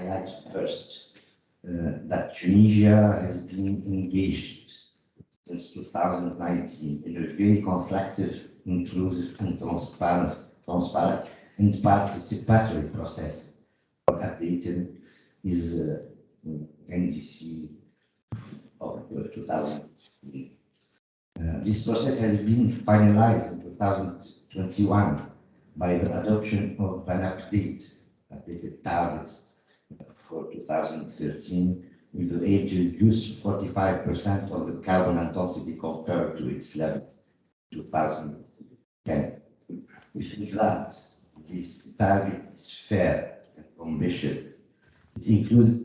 highlight first that Tunisia has been engaged since 2019 in a very constructive, inclusive, and transparent and participatory process for updating his NDC of 2000. This process has been finalized in 2021 by the adoption of an updated target for 2013, with the aim to reduce 45% of the carbon intensity compared to its level 2010. We think that this target is fair and ambitious. It includes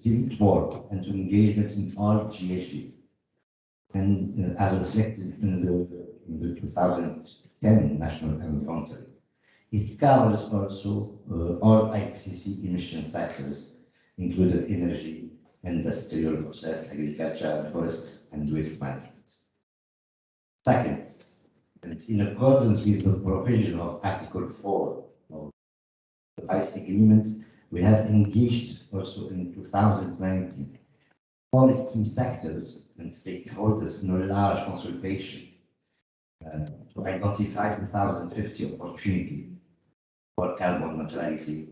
joint work and engagement in all GHG, and as reflected in the 2010 National Inventory. It covers also all IPCC emission sectors, including energy, industrial process, agriculture, forest, and waste management. Second, and in accordance with the provision of Article 4 of the Paris Agreement, we have engaged also in 2019 all key sectors and stakeholders in a large consultation to identify 2050 opportunity for carbon neutrality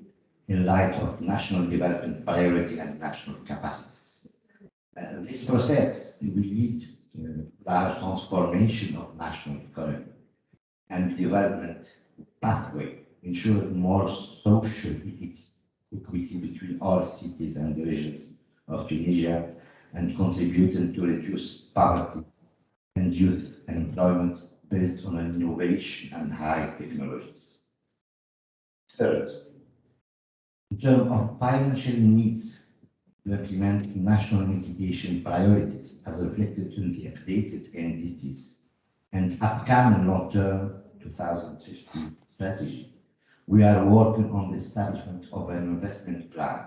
in light of national development priority and national capacities. This process will lead to large transformation of national economy and development pathway, ensuring more social equity between all cities and regions of Tunisia, and contributing to reduce poverty and youth employment based on innovation and high technologies. Third, in terms of financial needs to implement national mitigation priorities as reflected in the updated NDCs and upcoming long-term 2050 strategy, we are working on the establishment of an investment plan,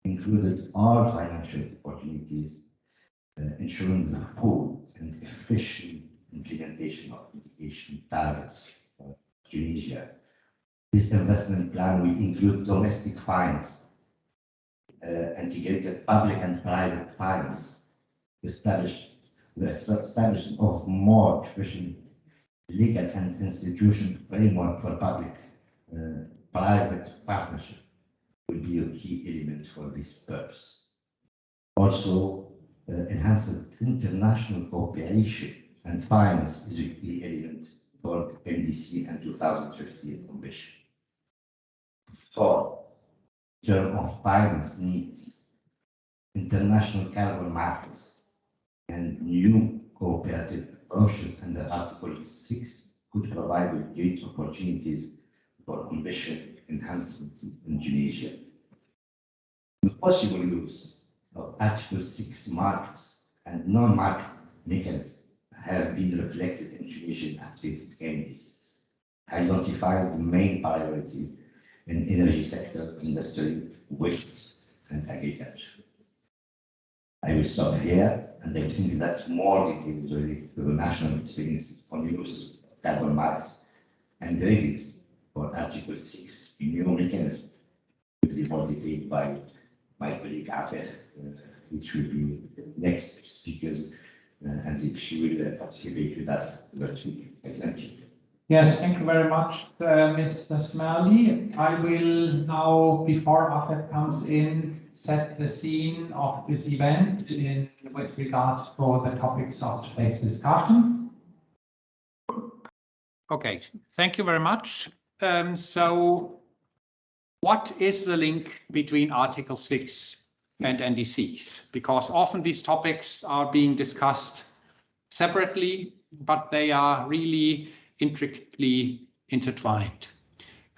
including all financial opportunities, ensuring the full and efficient implementation of mitigation targets for Tunisia. This investment plan will include domestic finance, integrated public and private finance, the establishment of more efficient legal and institutional framework for public-private partnership will be a key element for this purpose. Also, enhanced international cooperation and finance is a key element for NDC and 2050 ambition. Four, in terms of finance needs, international carbon markets and new cooperative approaches under Article 6 could provide great opportunities for ambition enhancement in Tunisia. The possible use of Article 6 markets and non-market mechanisms have been reflected in Tunisian updated NDCs, identifying the main priority in energy sector, industry, waste, and agriculture. I will stop here, and I think that more details related to the national experience on use of carbon markets and readiness for Article 6 in new mechanism will be more detailed by my colleague Axel, which will be next speakers, and she will participate with us virtually. Thank you. Yes, thank you very much, Mr. Smerli. I will now, before Axel comes in, set the scene of this event with regard to the topics of today's discussion. Okay, thank you very much. So what is the link between Article 6 and NDCs? Because often these topics are being discussed separately, but they are really intricately intertwined.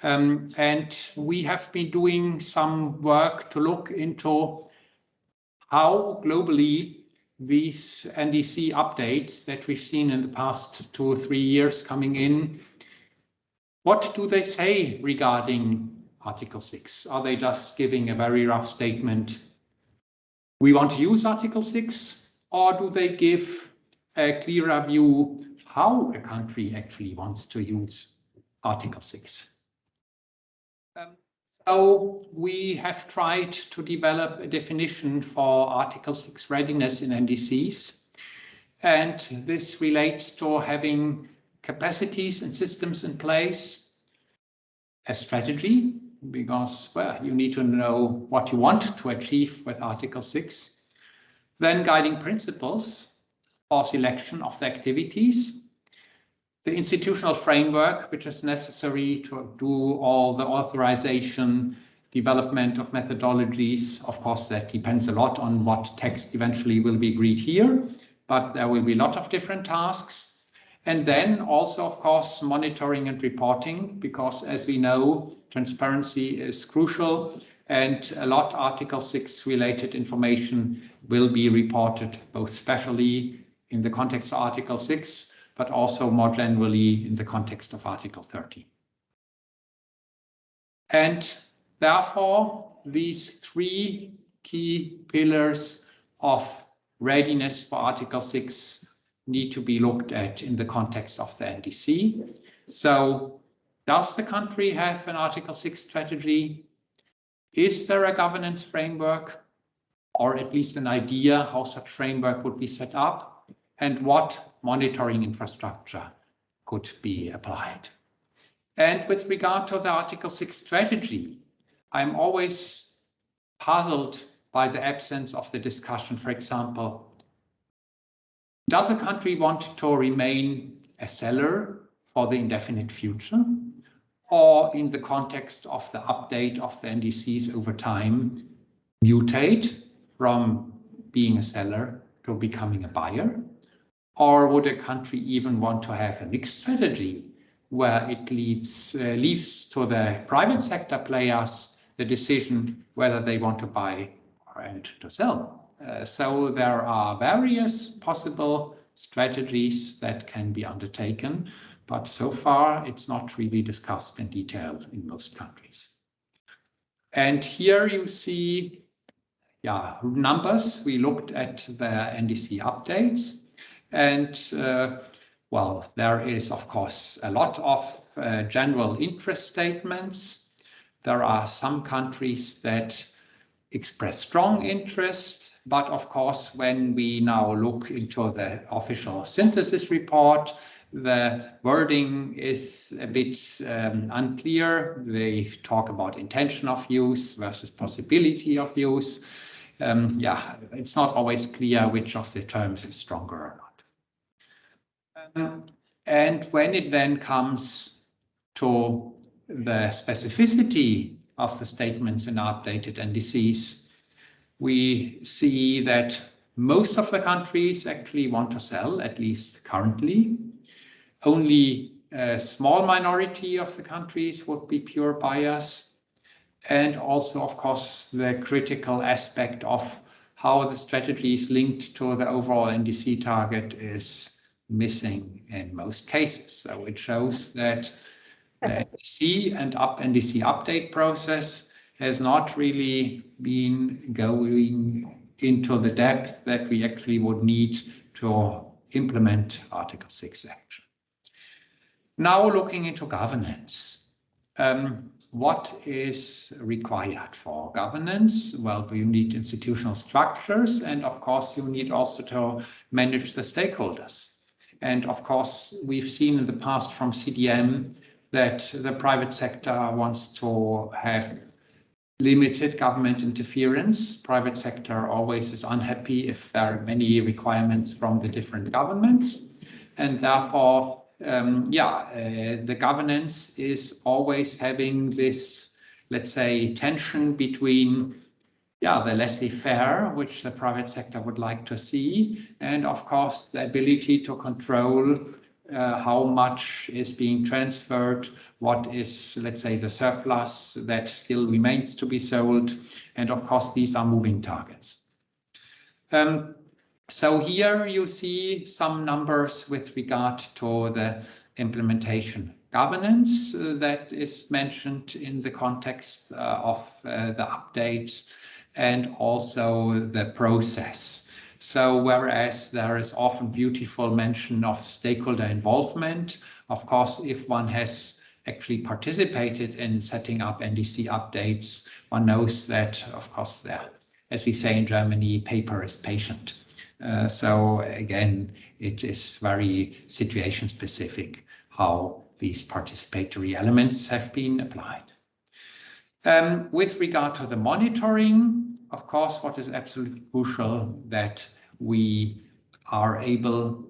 And we have been doing some work to look into how globally these NDC updates that we've seen in the past 2 or 3 years coming in, what do they say regarding Article 6? Are they just giving a very rough statement, we want to use Article 6, or do they give a clearer view how a country actually wants to use Article 6? So we have tried to develop a definition for Article 6 readiness in NDCs. And this relates to having capacities and systems in place, a strategy, because, well, you need to know what you want to achieve with Article 6. Then guiding principles for selection of the activities, the institutional framework, which is necessary to do all the authorization, development of methodologies. Of course, that depends a lot on what text eventually will be agreed here, but there will be a lot of different tasks. And then also, of course, monitoring and reporting, because as we know, transparency is crucial, and a lot of Article 6 related information will be reported, both specially in the context of Article 6, but also more generally in the context of Article 30. And therefore, these three key pillars of readiness for Article 6 need to be looked at in the context of the NDC. So, does the country have an Article 6 strategy? Is there a governance framework, or at least an idea how such framework would be set up? And what monitoring infrastructure could be applied? And with regard to the Article 6 strategy, I'm always puzzled by the absence of the discussion. For example, does a country want to remain a seller for the indefinite future? Or in the context of the update of the NDCs over time, mutate from being a seller to becoming a buyer? Or would a country even want to have a mixed strategy where it leaves to the private sector players the decision whether they want to buy or to sell? So there are various possible strategies that can be undertaken, but so far it's not really discussed in detail in most countries. And here you see numbers. We looked at the NDC updates. And well, there is, of course, a lot of general interest statements. There are some countries that express strong interest, but of course, when we now look into the official synthesis report, the wording is a bit unclear. They talk about intention of use versus possibility of use. It's not always clear which of the terms is stronger or not. And when it then comes to the specificity of the statements in updated NDCs, we see that most of the countries actually want to sell, at least currently. Only a small minority of the countries would be pure buyers. And also, of course, the critical aspect of how the strategy is linked to the overall NDC target is missing in most cases. So it shows that the NDC and NDC update process has not really been going into the depth that we actually would need to implement Article 6 action. Now looking into governance. What is required for governance? Well, you need institutional structures, and of course you need also to manage the stakeholders. And of course, we've seen in the past from CDM that the private sector wants to have limited government interference. Private sector always is unhappy if there are many requirements from the different governments. And therefore, the governance is always having this, let's say, tension between the laissez-faire, which the private sector would like to see, and of course the ability to control how much is being transferred, what is, let's say, the surplus that still remains to be sold, and of course these are moving targets. So here you see some numbers with regard to the implementation governance that is mentioned in the context of the updates, and also the process. So whereas there is often beautiful mention of stakeholder involvement, of course, if one has actually participated in setting up NDC updates, one knows that, of course, there, as we say in Germany, paper is patient. So again, it is very situation specific how these participatory elements have been applied. With regard to the monitoring, of course, what is absolutely crucial that we are able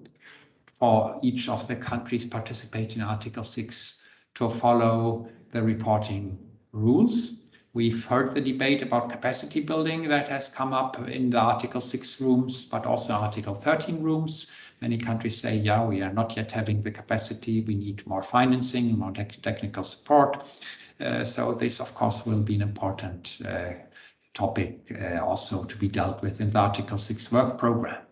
for each of the countries participating in Article 6 to follow the reporting rules. We've heard the debate about capacity building that has come up in the Article 6 rooms, but also Article 13 rooms. Many countries say, yeah, we are not yet having the capacity. We need more financing, more technical support. So this, of course, will be an important topic also to be dealt with in the Article 6 work program.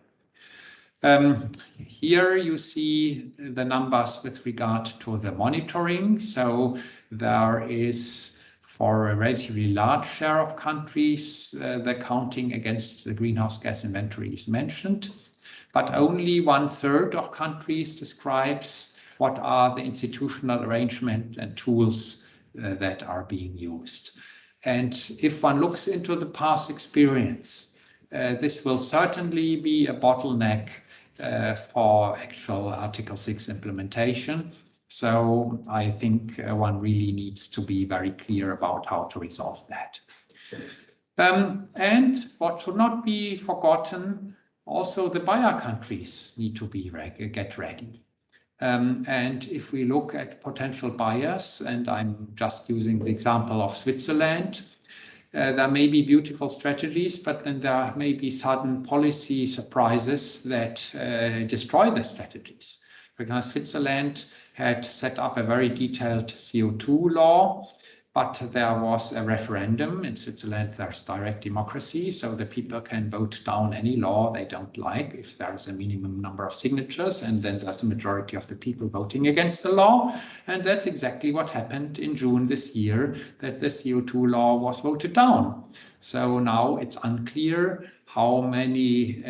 Here you see the numbers with regard to the monitoring. So there is, for a relatively large share of countries, the counting against the greenhouse gas inventory is mentioned, but only 1/3 of countries describes what are the institutional arrangements and tools that are being used. And if one looks into the past experience, this will certainly be a bottleneck for actual Article 6 implementation. So I think one really needs to be very clear about how to resolve that. And what should not be forgotten, also the buyer countries need to be get ready. And if we look at potential buyers, and I'm just using the example of Switzerland, there may be beautiful strategies, but then there may be sudden policy surprises that destroy the strategies. Because Switzerland had set up a very detailed CO2 law, but there was a referendum. In Switzerland, there's direct democracy, so the people can vote down any law they don't like if there's a minimum number of signatures, and then there's a majority of the people voting against the law. And that's exactly what happened in June this year, that the CO2 law was voted down. So now it's unclear how many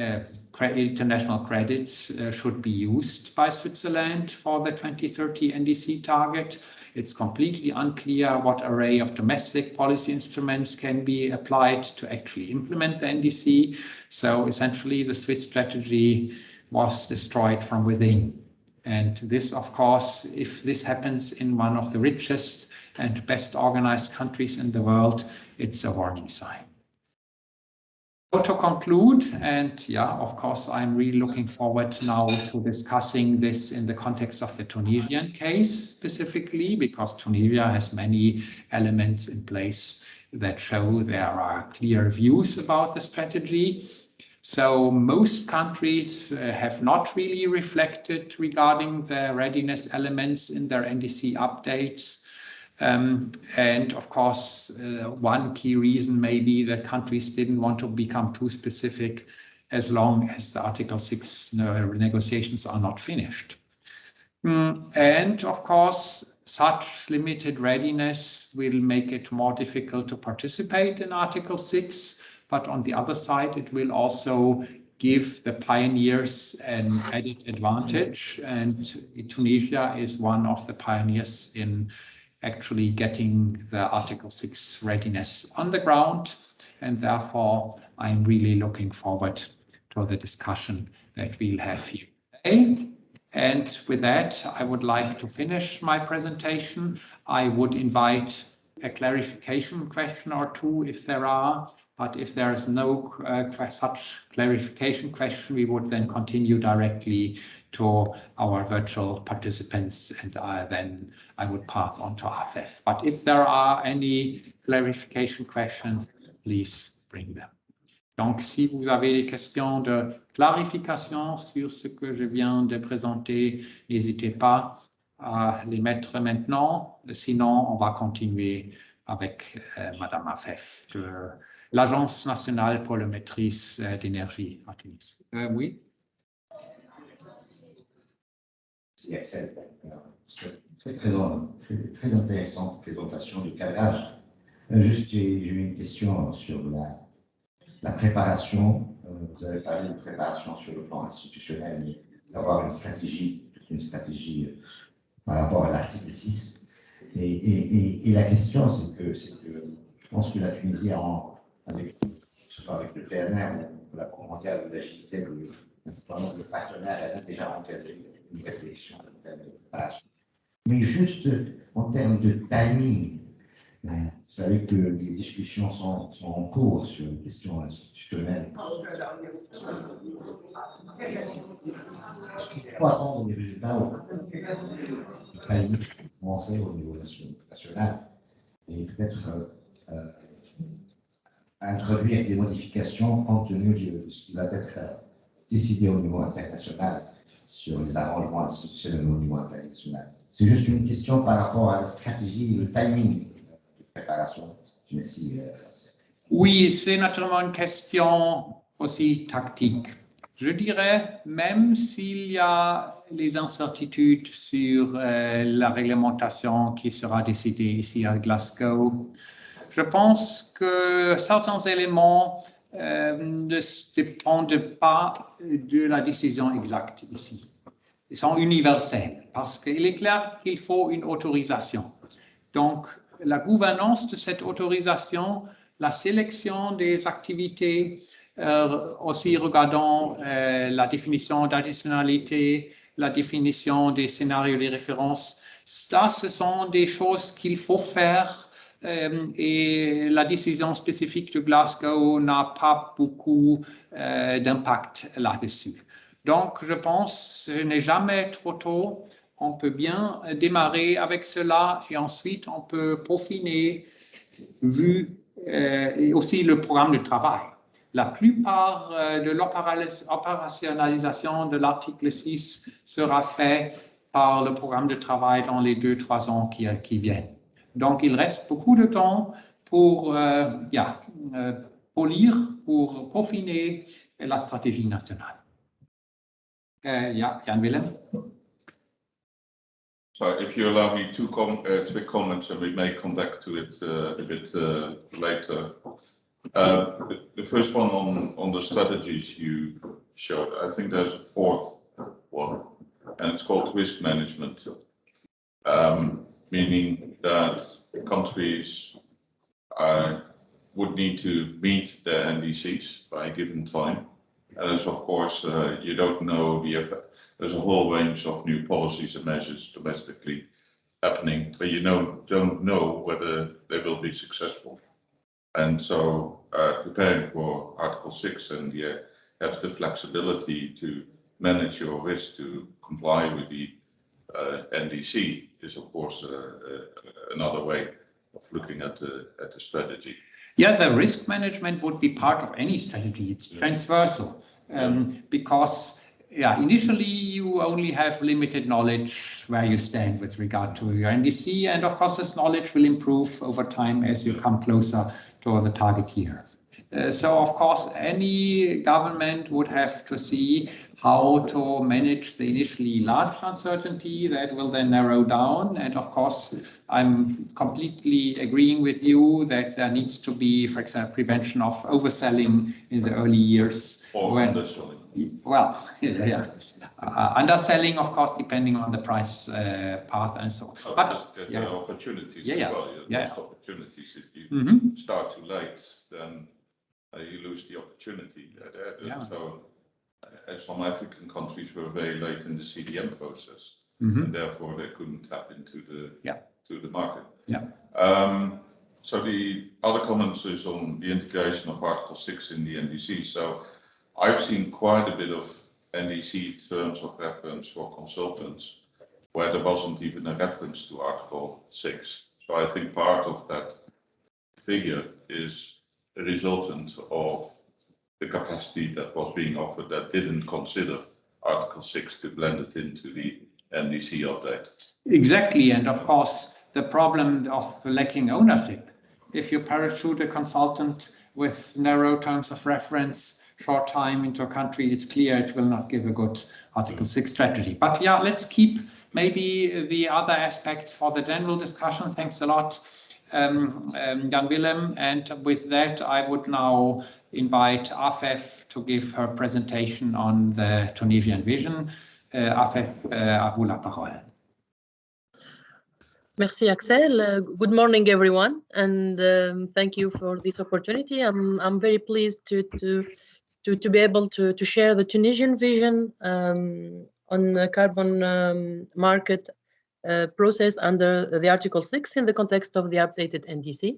international credits should be used by Switzerland for the 2030 NDC target. It's completely unclear what array of domestic policy instruments can be applied to actually implement the NDC. So essentially the Swiss strategy was destroyed from within. And this, of course, if this happens in one of the richest and best organized countries in the world, it's a warning sign. So to conclude, and yeah, of course, I'm really looking forward now to discussing this in the context of the Tunisian case specifically, because Tunisia has many elements in place that show there are clear views about the strategy. So most countries have not really reflected regarding the readiness elements in their NDC updates. And of course, one key reason may be that countries didn't want to become too specific as long as the Article 6 negotiations are not finished. And of course, such limited readiness will make it more difficult to participate in Article 6. But on the other side, it will also give the pioneers an added advantage. And Tunisia is one of the pioneers in actually getting the Article 6 readiness on the ground. And therefore, I'm really looking forward to the discussion that we'll have here today. And with that, I would like to finish my presentation. I would invite a clarification question or two if there are, but if there is no such clarification question, we would then continue directly to our virtual participants, and then I would pass on to Afef. But if there are any clarification questions, please bring them. Donc, si vous avez des questions de clarification sur ce que je viens de présenter, n'hésitez pas à les mettre maintenant. Sinon, on va continuer avec Madame Afef de l'Agence nationale pour la maîtrise d'énergie à Tunis. Oui. C'est Axel. C'est très intéressante présentation du cadrage. Juste, j'ai une question sur la préparation. Vous avez parlé de préparation sur le plan institutionnel, mais d'avoir une stratégie par rapport à l'article 6. Et la question, c'est que je pense que la Tunisie, avec le PNR, la Banque mondiale, la GCT, le partenaire, elle a déjà engagé une réflexion en termes de préparation. Mais juste en termes de timing, vous savez que les discussions sont en cours sur les questions institutionnelles. Il faut attendre les résultats du timing commencé au niveau national et peut-être introduire des modifications compte tenu de ce qui va être décidé au niveau international sur les arrangements institutionnels au niveau international. C'est juste une question par rapport à la stratégie et le timing de préparation. Merci. Oui, c'est naturellement une question aussi tactique. Je dirais, même s'il y a les incertitudes sur la réglementation qui sera décidée ici à Glasgow, je pense que certains éléments ne dépendent pas de la décision exacte ici. Ils sont universels parce qu'il est clair qu'il faut une autorisation. Donc, la gouvernance de cette autorisation, la sélection des activités, aussi regardant la définition d'additionnalité, la définition des scénarios de référence, ça, ce sont des choses qu'il faut faire et la décision spécifique de Glasgow n'a pas beaucoup d'impact là-dessus. Donc, je pense que ce n'est jamais trop tôt. On peut bien démarrer avec cela et ensuite on peut peaufiner et aussi le programme de travail. La plupart de l'opérationnalisation de l'article 6 sera fait par le programme de travail dans les 2-3 ans qui viennent. Donc, il reste beaucoup de temps pour polir, pour peaufiner la stratégie nationale. Jan Willem. So if you allow me two quick comments, and we may come back to it a bit later. The first one on the strategies you showed, I think there's a fourth one, and it's called risk management, meaning that countries would need to meet their NDCs by a given time. And as of course, you don't know the effect. There's a whole range of new policies and measures domestically happening, but you don't know whether they will be successful. And so preparing for Article 6 and have the flexibility to manage your risk to comply with the NDC is of course another way of looking at the strategy. Yeah, the risk management would be part of any strategy. It's transversal because initially you only have limited knowledge where you stand with regard to your NDC, and of course this knowledge will improve over time as you come closer to the target year. So of course any government would have to see how to manage the initially large uncertainty that will then narrow down. And of course, I'm completely agreeing with you that there needs to be, for example, prevention of overselling in the early years. Or underselling. Well, underselling, of course, depending on the price path and so on. But there are opportunities as well. Opportunities. If you start too late, then you lose the opportunity. So, some African countries were very late in the CDM process, and therefore they couldn't tap into the market. So the other comments is on the integration of Article 6 in the NDC. So I've seen quite a bit of NDC terms of reference for consultants where there wasn't even a reference to Article 6. So I think part of that figure is a resultant of the capacity that was being offered that didn't consider Article 6 to blend it into the NDC update. Exactly, and of course the problem of lacking ownership. If you parachute a consultant with narrow terms of reference, short time into a country, it's clear it will not give a good Article 6 strategy. But let's keep maybe the other aspects for the general discussion. Thanks a lot, Jan Willem. And with that, I would now invite Afef to give her presentation on the Tunisian vision. Afef, à vous la parole. Merci, Axel. Good morning, everyone, and thank you for this opportunity. I'm very pleased to be able to share the Tunisian vision on the carbon market process under the Article 6 in the context of the updated NDC.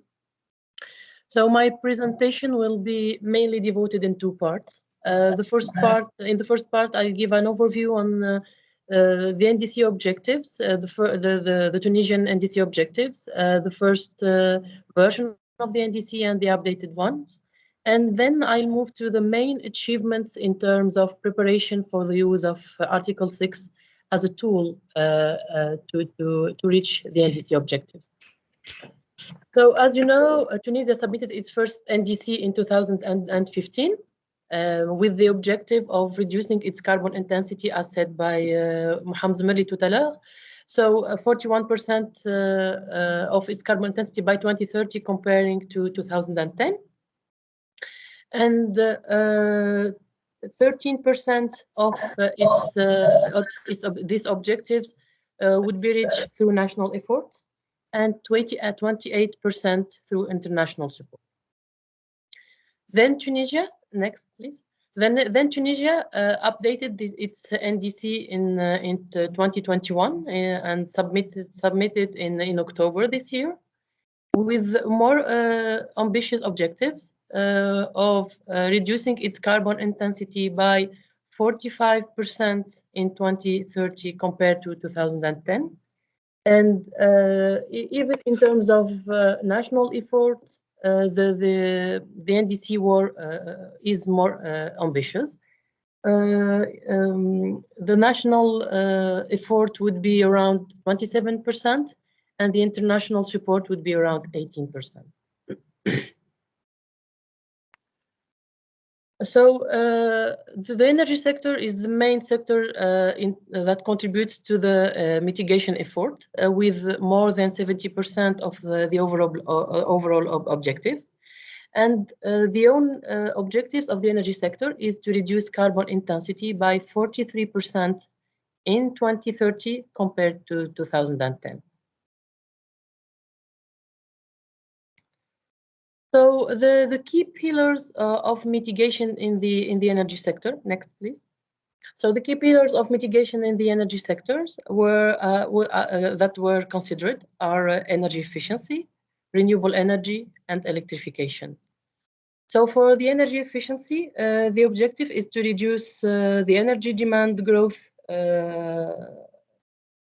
So my presentation will be mainly devoted in two parts. In the first part, I'll give an overview on the NDC objectives, the Tunisian NDC objectives, the first version of the NDC and the updated ones. And then I'll move to the main achievements in terms of preparation for the use of Article 6 as a tool to reach the NDC objectives. So as you know, Tunisia submitted its first NDC in 2015 with the objective of reducing its carbon intensity, as said by Mohamed Zmerli tout à l'heure. So 41% of its carbon intensity by 2030 comparing to 2010. And 13% of these objectives would be reached through national efforts, and 28% through international support. Then Tunisia, next please. Then Tunisia updated its NDC in 2021 and submitted in October this year with more ambitious objectives of reducing its carbon intensity by 45% in 2030 compared to 2010. And even in terms of national efforts, the NDC is more ambitious. The national effort would be around 27%, and the international support would be around 18%. So the energy sector is the main sector that contributes to the mitigation effort with more than 70% of the overall objective. And the own objectives of the energy sector is to reduce carbon intensity by 43% in 2030 compared to 2010. So the key pillars of mitigation in the energy sector. Next, please. So the key pillars of mitigation in the energy sectors that were considered are energy efficiency, renewable energy, and electrification. So for the energy efficiency, the objective is to reduce the energy demand growth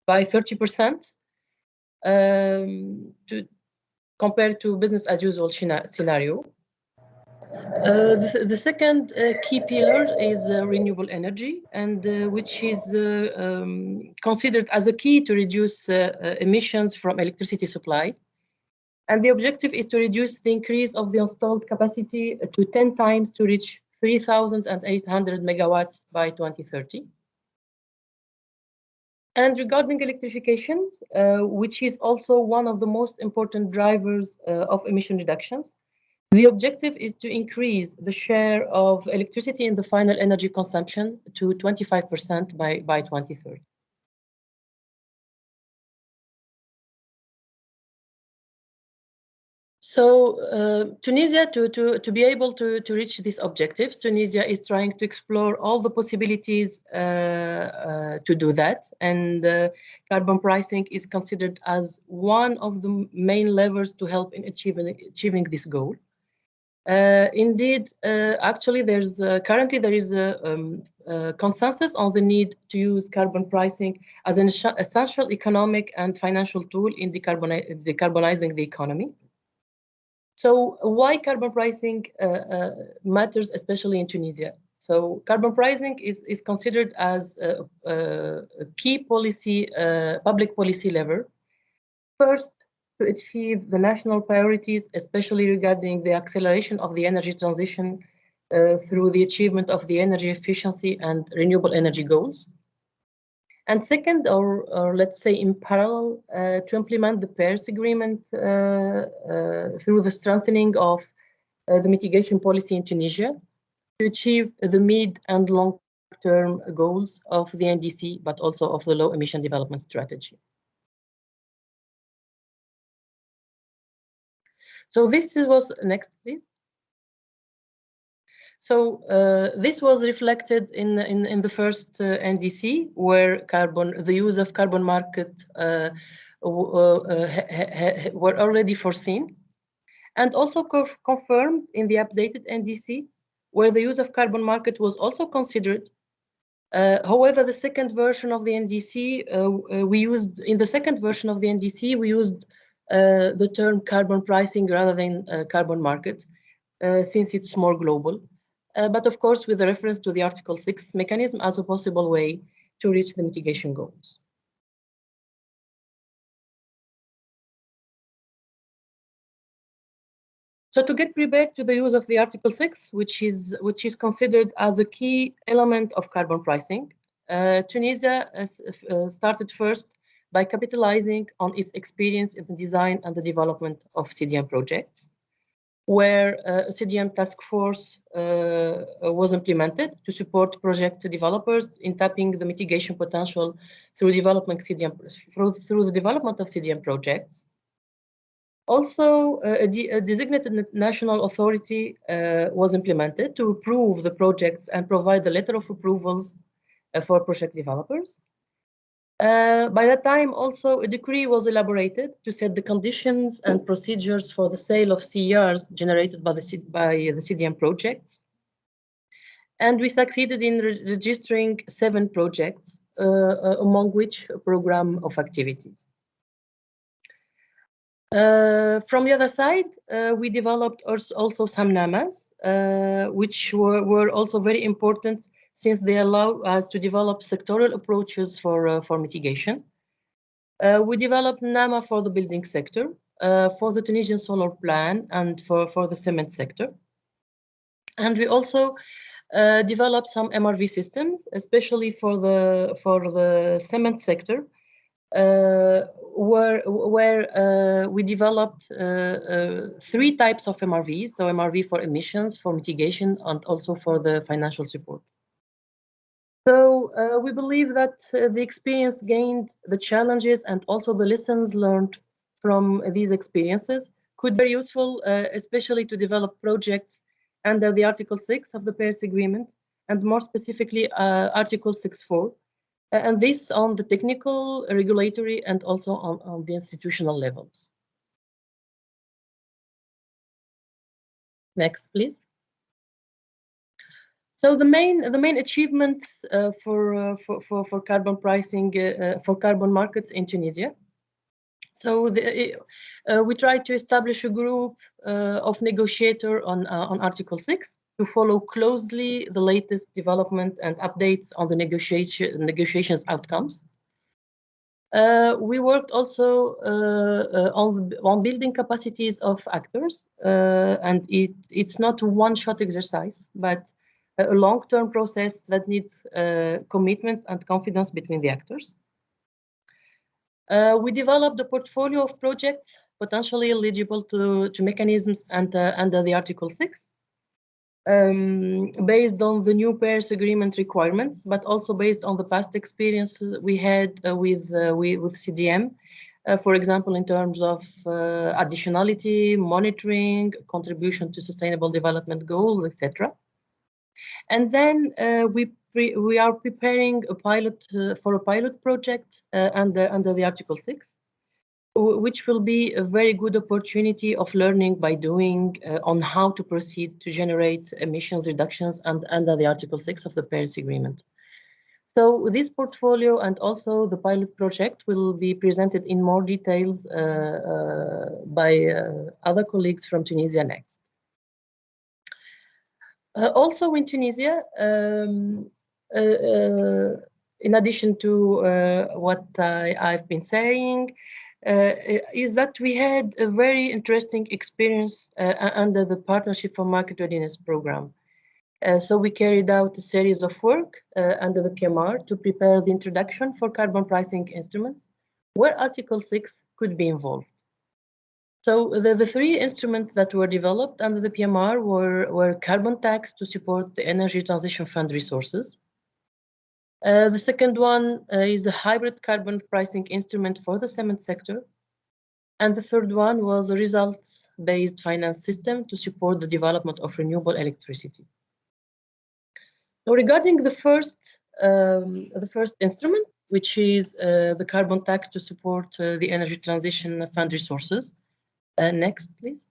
by 30% compared to business as usual scenario. The second key pillar is renewable energy, and which is considered as a key to reduce emissions from electricity supply. And the objective is to reduce the increase of the installed capacity to 10 times to reach 3,800 megawatts by 2030. And regarding electrifications, which is also one of the most important drivers of emission reductions, the objective is to increase the share of electricity in the final energy consumption to 25% by 2030. So Tunisia, to be able to reach these objectives, Tunisia is trying to explore all the possibilities to do that. And carbon pricing is considered as one of the main levers to help in achieving this goal. Indeed, actually, currently there is a consensus on the need to use carbon pricing as an essential economic and financial tool in decarbonizing the economy. So why carbon pricing matters, especially in Tunisia? So carbon pricing is considered as a key policy, public policy lever. First, to achieve the national priorities, especially regarding the acceleration of the energy transition through the achievement of the energy efficiency and renewable energy goals. And second, or let's say in parallel, to implement the Paris Agreement through the strengthening of the mitigation policy in Tunisia to achieve the mid and long-term goals of the NDC, but also of the low emission development strategy. So this was, next please. So this was reflected in the first NDC, where the use of carbon market were already foreseen, and also confirmed in the updated NDC, where the use of carbon market was also considered. However, the second version of the NDC, we used the term carbon pricing rather than carbon market, since it's more global. But of course, with a reference to the Article 6 mechanism as a possible way to reach the mitigation goals. So to get prepared to the use of the Article 6, which is considered as a key element of carbon pricing, Tunisia started first by capitalizing on its experience in the design and the development of CDM projects, where a CDM task force was implemented to support project developers in tapping the mitigation potential through the development of CDM projects. Also, a designated national authority was implemented to approve the projects and provide the letter of approvals for project developers. By that time, also, a decree was elaborated to set the conditions and procedures for the sale of CERs generated by the CDM projects. And we succeeded in registering 7 projects, among which a program of activities. From the other side, we developed also some NAMAs, which were also very important since they allow us to develop sectoral approaches for mitigation. We developed NAMA for the building sector, for the Tunisian solar plan, and for the cement sector. And we also developed some MRV systems, especially for the cement sector, where we developed 3 types of MRVs, so MRV for emissions, for mitigation, and also for the financial support. So we believe that the experience gained, the challenges, and also the lessons learned from these experiences could be useful, especially to develop projects under the Article 6 of the Paris Agreement, and more specifically Article 6.4. And this on the technical, regulatory, and also on the institutional levels. Next, please. So the main achievements for carbon pricing, for carbon markets in Tunisia. So we tried to establish a group of negotiators on Article 6 to follow closely the latest development and updates on the negotiations outcomes. We worked also on building capacities of actors, and it's not a one-shot exercise, but a long-term process that needs commitments and confidence between the actors. We developed a portfolio of projects potentially eligible to mechanisms under the Article 6, based on the new Paris Agreement requirements, but also based on the past experience we had with CDM, for example, in terms of additionality, monitoring, contribution to sustainable development goals, etc. And then we are preparing a pilot for a pilot project under the Article 6, which will be a very good opportunity of learning by doing on how to proceed to generate emissions reductions under the Article 6 of the Paris Agreement. So this portfolio and also the pilot project will be presented in more details by other colleagues from Tunisia next. Also in Tunisia, in addition to what I've been saying, is that we had a very interesting experience under the Partnership for Market Readiness program. So we carried out a series of work under the PMR to prepare the introduction for carbon pricing instruments, where Article 6 could be involved. So the 3 instruments that were developed under the PMR were carbon tax to support the Energy Transition Fund resources. The second one is a hybrid carbon pricing instrument for the cement sector. And the third one was a results-based finance system to support the development of renewable electricity. So regarding the first instrument, which is the carbon tax to support the energy transition fund resources. Next, please.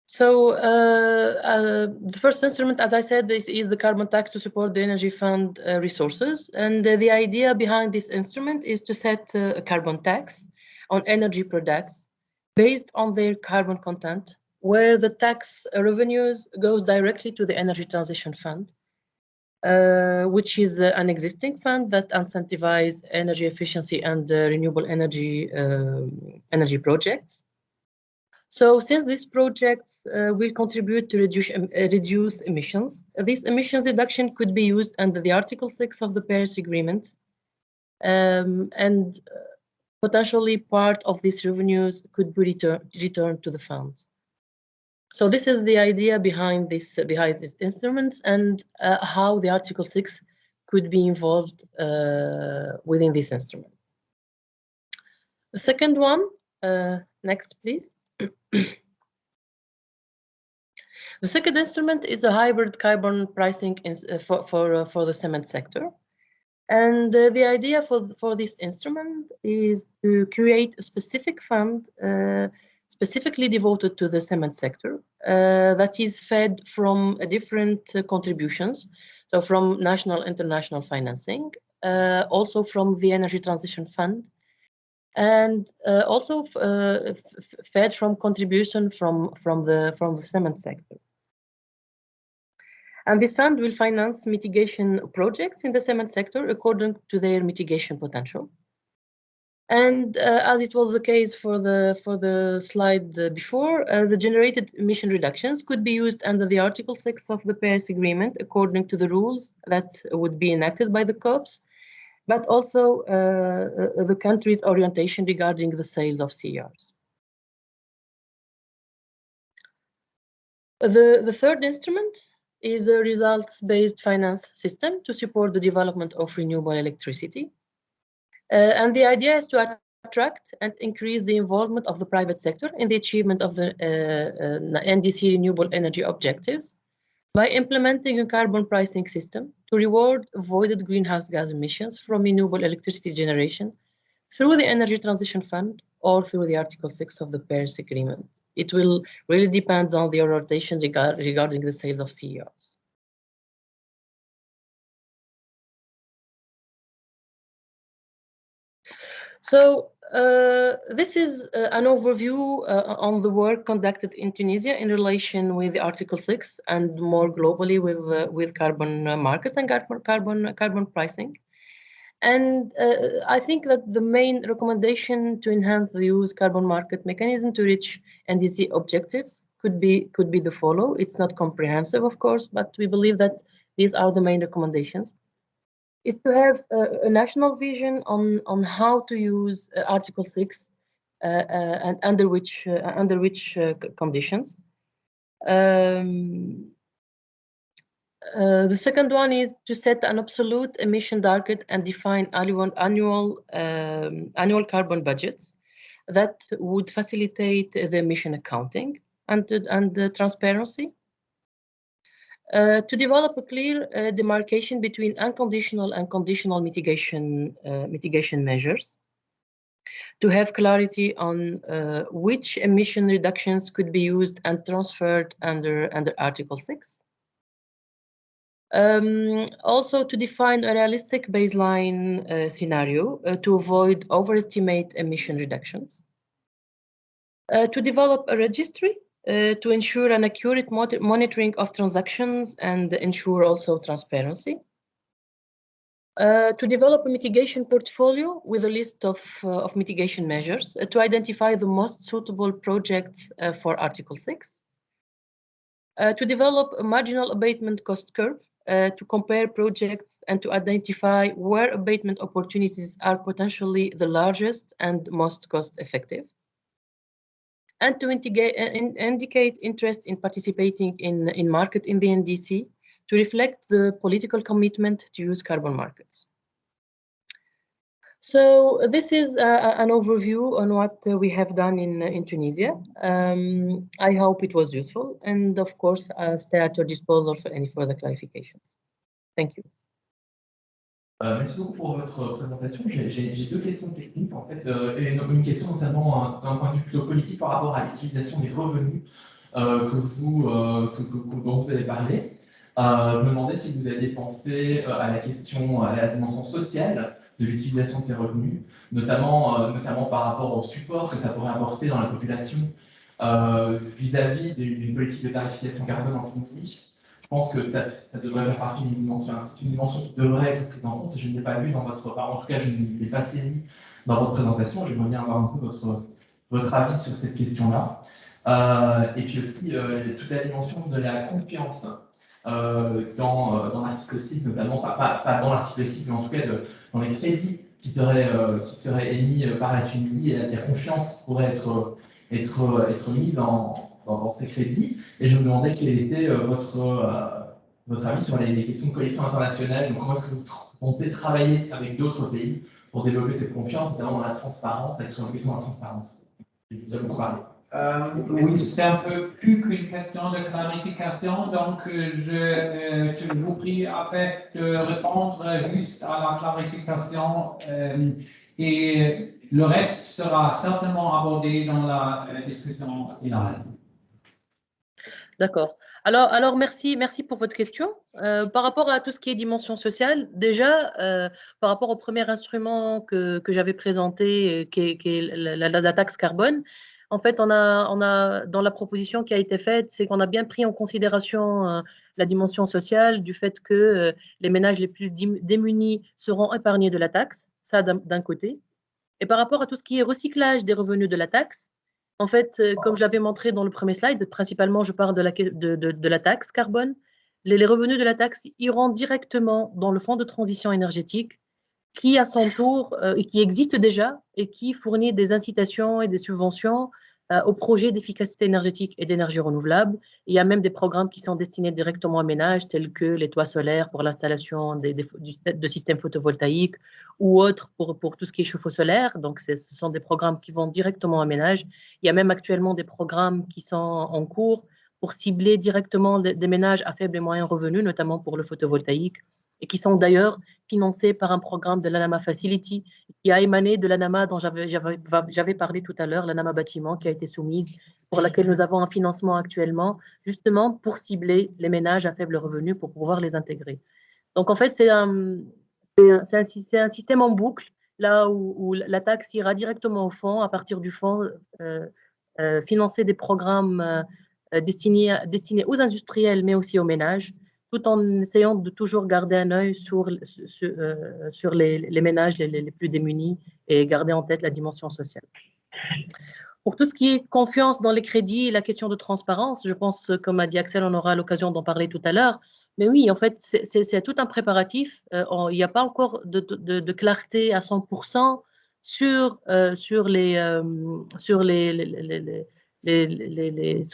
So the first instrument, as I said, this is the carbon tax to support the energy fund resources. And the idea behind this instrument is to set a carbon tax on energy products based on their carbon content, where the tax revenues goes directly to the energy transition fund, which is an existing fund that incentivizes energy efficiency and renewable energy projects. So since these projects will contribute to reduce emissions, this emissions reduction could be used under the Article 6 of the Paris Agreement, and potentially part of these revenues could be returned to the fund. So this is the idea behind this instruments and how the Article 6 could be involved within this instrument. The second one, next please. The second instrument is a hybrid carbon pricing for the cement sector. And the idea for this instrument is to create a specific fund specifically devoted to the cement sector that is fed from different contributions, so from national, international financing, also from the Energy Transition Fund, and also fed from contribution from the cement sector. And this fund will finance mitigation projects in the cement sector according to their mitigation potential. And as it was the case for the slide before, the generated emission reductions could be used under the Article 6 of the Paris Agreement according to the rules that would be enacted by the COPs, but also the country's orientation regarding the sales of CERs. The third instrument is a results-based finance system to support the development of renewable electricity. And the idea is to attract and increase the involvement of the private sector in the achievement of the NDC renewable energy objectives by implementing a carbon pricing system to reward avoided greenhouse gas emissions from renewable electricity generation through the Energy Transition Fund or through the Article 6 of the Paris Agreement. It will really depend on the orientation regarding the sales of CERs. So this is an overview on the work conducted in Tunisia in relation with the Article 6 and more globally with carbon markets and carbon pricing. And I think that the main recommendation to enhance the use carbon market mechanism to reach NDC objectives could be the follow. It's not comprehensive, of course, but we believe that these are the main recommendations. Is to have a national vision on how to use Article 6 and under which conditions. The second one is to set an absolute emission target and define annual carbon budgets that would facilitate the emission accounting and the transparency. To develop a clear demarcation between unconditional and conditional mitigation measures. To have clarity on which emission reductions could be used and transferred under Article 6. Also to define a realistic baseline scenario to avoid overestimate emission reductions. To develop a registry to ensure an accurate monitoring of transactions and ensure also transparency. To develop a mitigation portfolio with a list of mitigation measures to identify the most suitable projects for Article 6. To develop a marginal abatement cost curve to compare projects and to identify where abatement opportunities are potentially the largest and most cost-effective. And to indicate interest in participating in market in the NDC to reflect the political commitment to use carbon markets. So this is an overview on what we have done in Tunisia. I hope it was useful, and of course, stay at your disposal for any further clarifications. Thank you. Merci beaucoup pour votre présentation. J'ai deux questions techniques, en fait, et une question notamment d'un point de vue plutôt politique par rapport à l'utilisation des revenus dont vous avez parlé. Je me demandais si vous aviez pensé à la question, à la dimension sociale de l'utilisation de ces revenus, notamment par rapport au support que ça pourrait apporter dans la population vis-à-vis d'une politique de tarification carbone en Tunisie. Je pense que ça devrait faire partie d'une dimension, c'est une dimension qui devrait être prise en compte. Je ne l'ai pas vu dans votre, en tout cas, je ne l'ai pas saisi dans votre présentation. J'aimerais bien avoir un peu votre avis sur cette question-là. Et puis aussi, toute la dimension de la confiance dans l'article 6, notamment, pas dans l'article 6, mais en tout cas dans les crédits qui seraient émis par la Tunisie. Et la confiance pourrait être mise dans ces crédits. Et je me demandais quel était votre avis sur les questions de coalition internationale. Donc, comment est-ce que vous comptez travailler avec d'autres pays pour développer cette confiance, notamment dans la transparence, avec la question de la transparence? J'ai déjà beaucoup parlé. Oui, c'est un peu plus qu'une question de clarification, donc je vous prie après de répondre juste à la clarification et le reste sera certainement abordé dans la discussion finale. D'accord. Alors merci pour votre question. Par rapport à tout ce qui est dimension sociale, déjà, par rapport au premier instrument que j'avais présenté, qui est la taxe carbone, en fait, on a dans la proposition qui a été faite, c'est qu'on a bien pris en considération la dimension sociale du fait que les ménages les plus démunis seront épargnés de la taxe, ça d'un côté. Et par rapport à tout ce qui est recyclage des revenus de la taxe, en fait, comme je l'avais montré dans le premier slide, principalement, je parle de la taxe carbone. Les revenus de la taxe iront directement dans le fonds de transition énergétique qui, à son tour, et qui existe déjà et qui fournit des incitations et des subventions aux projets d'efficacité énergétique et d'énergie renouvelable. Il y a même des programmes qui sont destinés directement aux ménages, tels que les toits solaires pour l'installation de systèmes photovoltaïques ou autres pour tout ce qui est chauffe-eau solaire. Donc, ce sont des programmes qui vont directement aux ménages. Il y a même actuellement des programmes qui sont en cours pour cibler directement des ménages à faible et moyen revenu, notamment pour le photovoltaïque, et qui sont d'ailleurs financés par un programme de l'ANAMA Facility qui a émané de l'ANAMA dont j'avais parlé tout à l'heure, l'ANAMA Bâtiment, qui a été soumise, pour laquelle nous avons un financement actuellement, justement pour cibler les ménages à faible revenu pour pouvoir les intégrer. Donc en fait, c'est un système en boucle, là où la taxe ira directement au fonds, à partir du fonds, financer des programmes destinés aux industriels, mais aussi aux ménages, tout en essayant de toujours garder un œil sur les ménages les plus démunis et garder en tête la dimension sociale. Pour tout ce qui est confiance dans les crédits et la question de transparence, je pense, comme a dit Axel, on aura l'occasion d'en parler tout à l'heure. Mais oui, en fait, c'est tout un préparatif. Il n'y a pas encore de clarté à 100% sur ce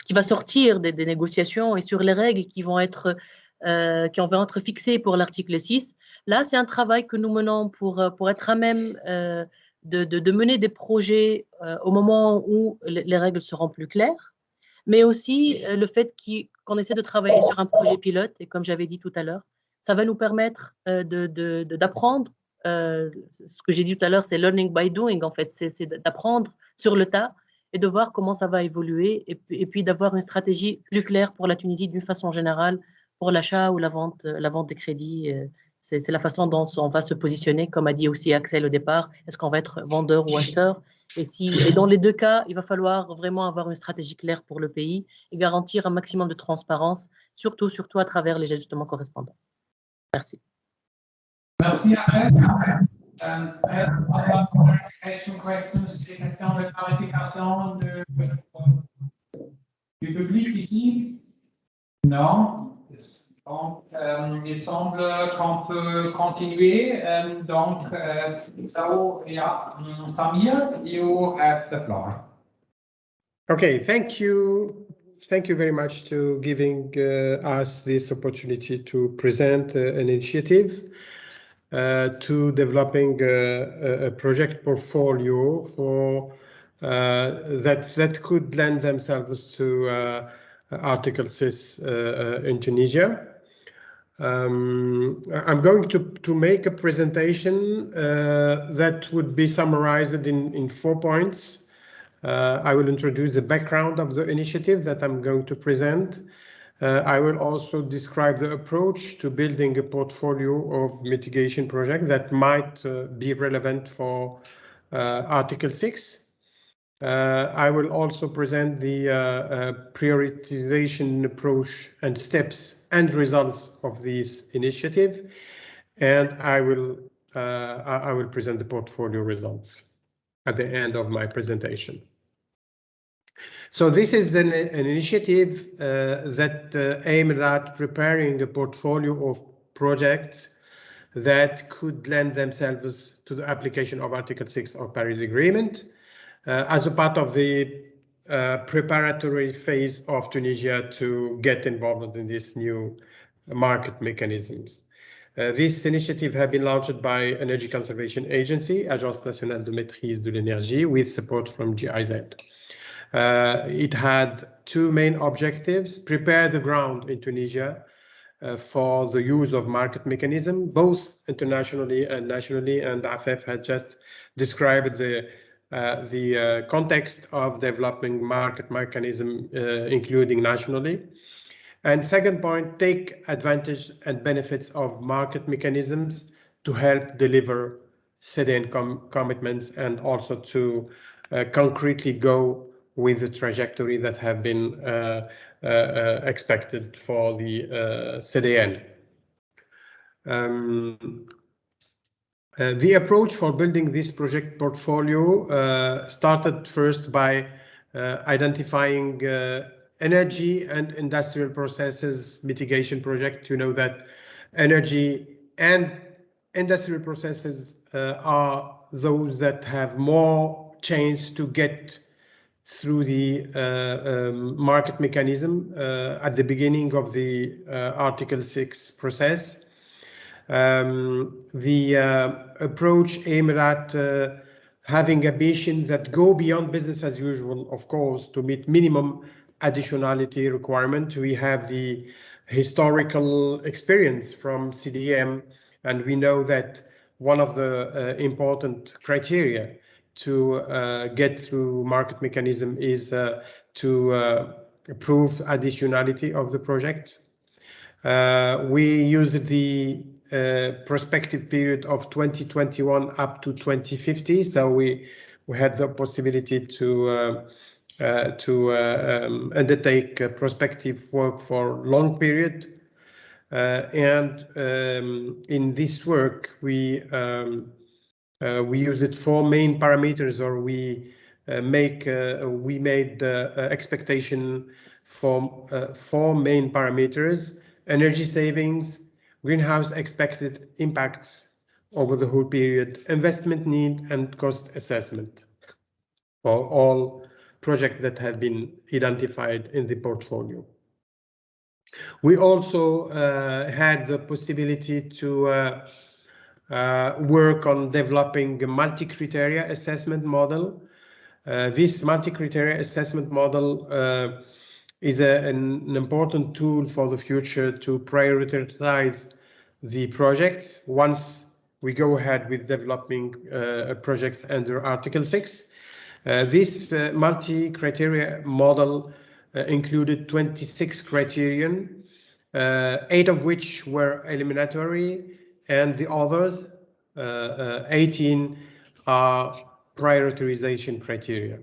qui va sortir des négociations et sur les règles qui vont être fixées pour l'article 6. Là, c'est un travail que nous menons pour être à même de mener des projets au moment où les règles seront plus claires, mais aussi le fait qu'on essaie de travailler sur un projet pilote, et comme j'avais dit tout à l'heure, ça va nous permettre d'apprendre. Ce que j'ai dit tout à l'heure, c'est learning by doing, en fait, c'est d'apprendre sur le tas et de voir comment ça va évoluer, et puis d'avoir une stratégie plus claire pour la Tunisie d'une façon générale, pour l'achat ou la vente des crédits. C'est la façon dont on va se positionner, comme a dit aussi Axel au départ. Est-ce qu'on va être vendeur ou acheteur? Et dans les deux cas, il va falloir vraiment avoir une stratégie claire pour le pays et garantir un maximum de transparence, surtout à travers les ajustements correspondants. Merci. Merci, Axel. Clarification questions, c'est question de clarification du public ici? Non. Donc, il semble qu'on peut continuer. Donc, so, yeah, Tamir, you have the floor. Okay, thank you thank you very much to giving us this opportunity to present an initiative to developing a project portfolio for that could lend themselves to Article 6 in Tunisia. I'm going to make a presentation that would be summarized in 4 points. I will introduce the background of the initiative that I'm going to present. I will also describe the approach to building a portfolio of mitigation projects that might be relevant for Article 6. I will also present the prioritization approach and steps and results of this initiative, and I will present the portfolio results at the end of my presentation. So this is an initiative that aimed at preparing a portfolio of projects that could lend themselves to the application of Article 6 of Paris Agreement as a part of the preparatory phase of Tunisia to get involved in this new market mechanisms. This initiative has been launched by Energy Conservation Agency, Agence Nationale de Maîtrise de l'Énergie, with support from GIZ. It had 2 main objectives: prepare the ground in Tunisia for the use of market mechanism, both internationally and nationally, and AFEF had just described the context of developing market mechanism, including nationally. And second point, take advantage and benefits of market mechanisms to help deliver CDN commitments and also to concretely go with the trajectory that have been expected for the CDN. The approach for building this project portfolio started first by identifying energy and industrial processes mitigation project. You know that energy and industrial processes are those that have more chance to get through the market mechanism at the beginning of the Article 6 process. The approach aimed at having ambition that go beyond business as usual, of course, to meet minimum additionality requirement. We have the historical experience from CDM, and we know that one of the important criteria to get through market mechanism is to prove additionality of the project. We used the prospective period of 2021 up to 2050, so we had the possibility to undertake prospective work for long period, and in this work we used 4 main parameters, or we made expectation from 4 main parameters: energy savings, greenhouse expected impacts over the whole period, investment need, and cost assessment for all projects that have been identified in the portfolio. We also had the possibility to work on developing a multi-criteria assessment model. This multi-criteria assessment model is an important tool for the future to prioritize the projects once we go ahead with developing projects under Article 6. This multi-criteria model included 26 criterion, 8 of which were eliminatory, and the others, 18, are prioritization criteria.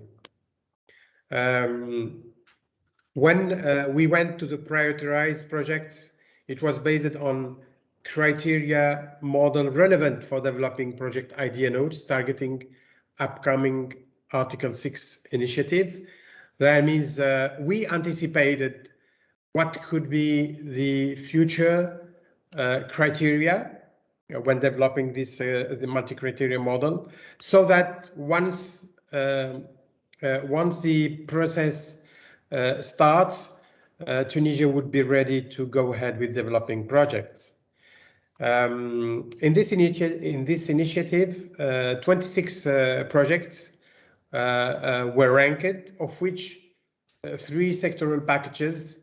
When we went to the prioritized projects, it was based on criteria model relevant for developing project idea notes targeting upcoming Article 6 initiative. That means we anticipated what could be the future criteria when developing this the multi-criteria model, so that once the process starts, Tunisia would be ready to go ahead with developing projects. In this initiative, 26 projects were ranked, of which 3 sectoral packages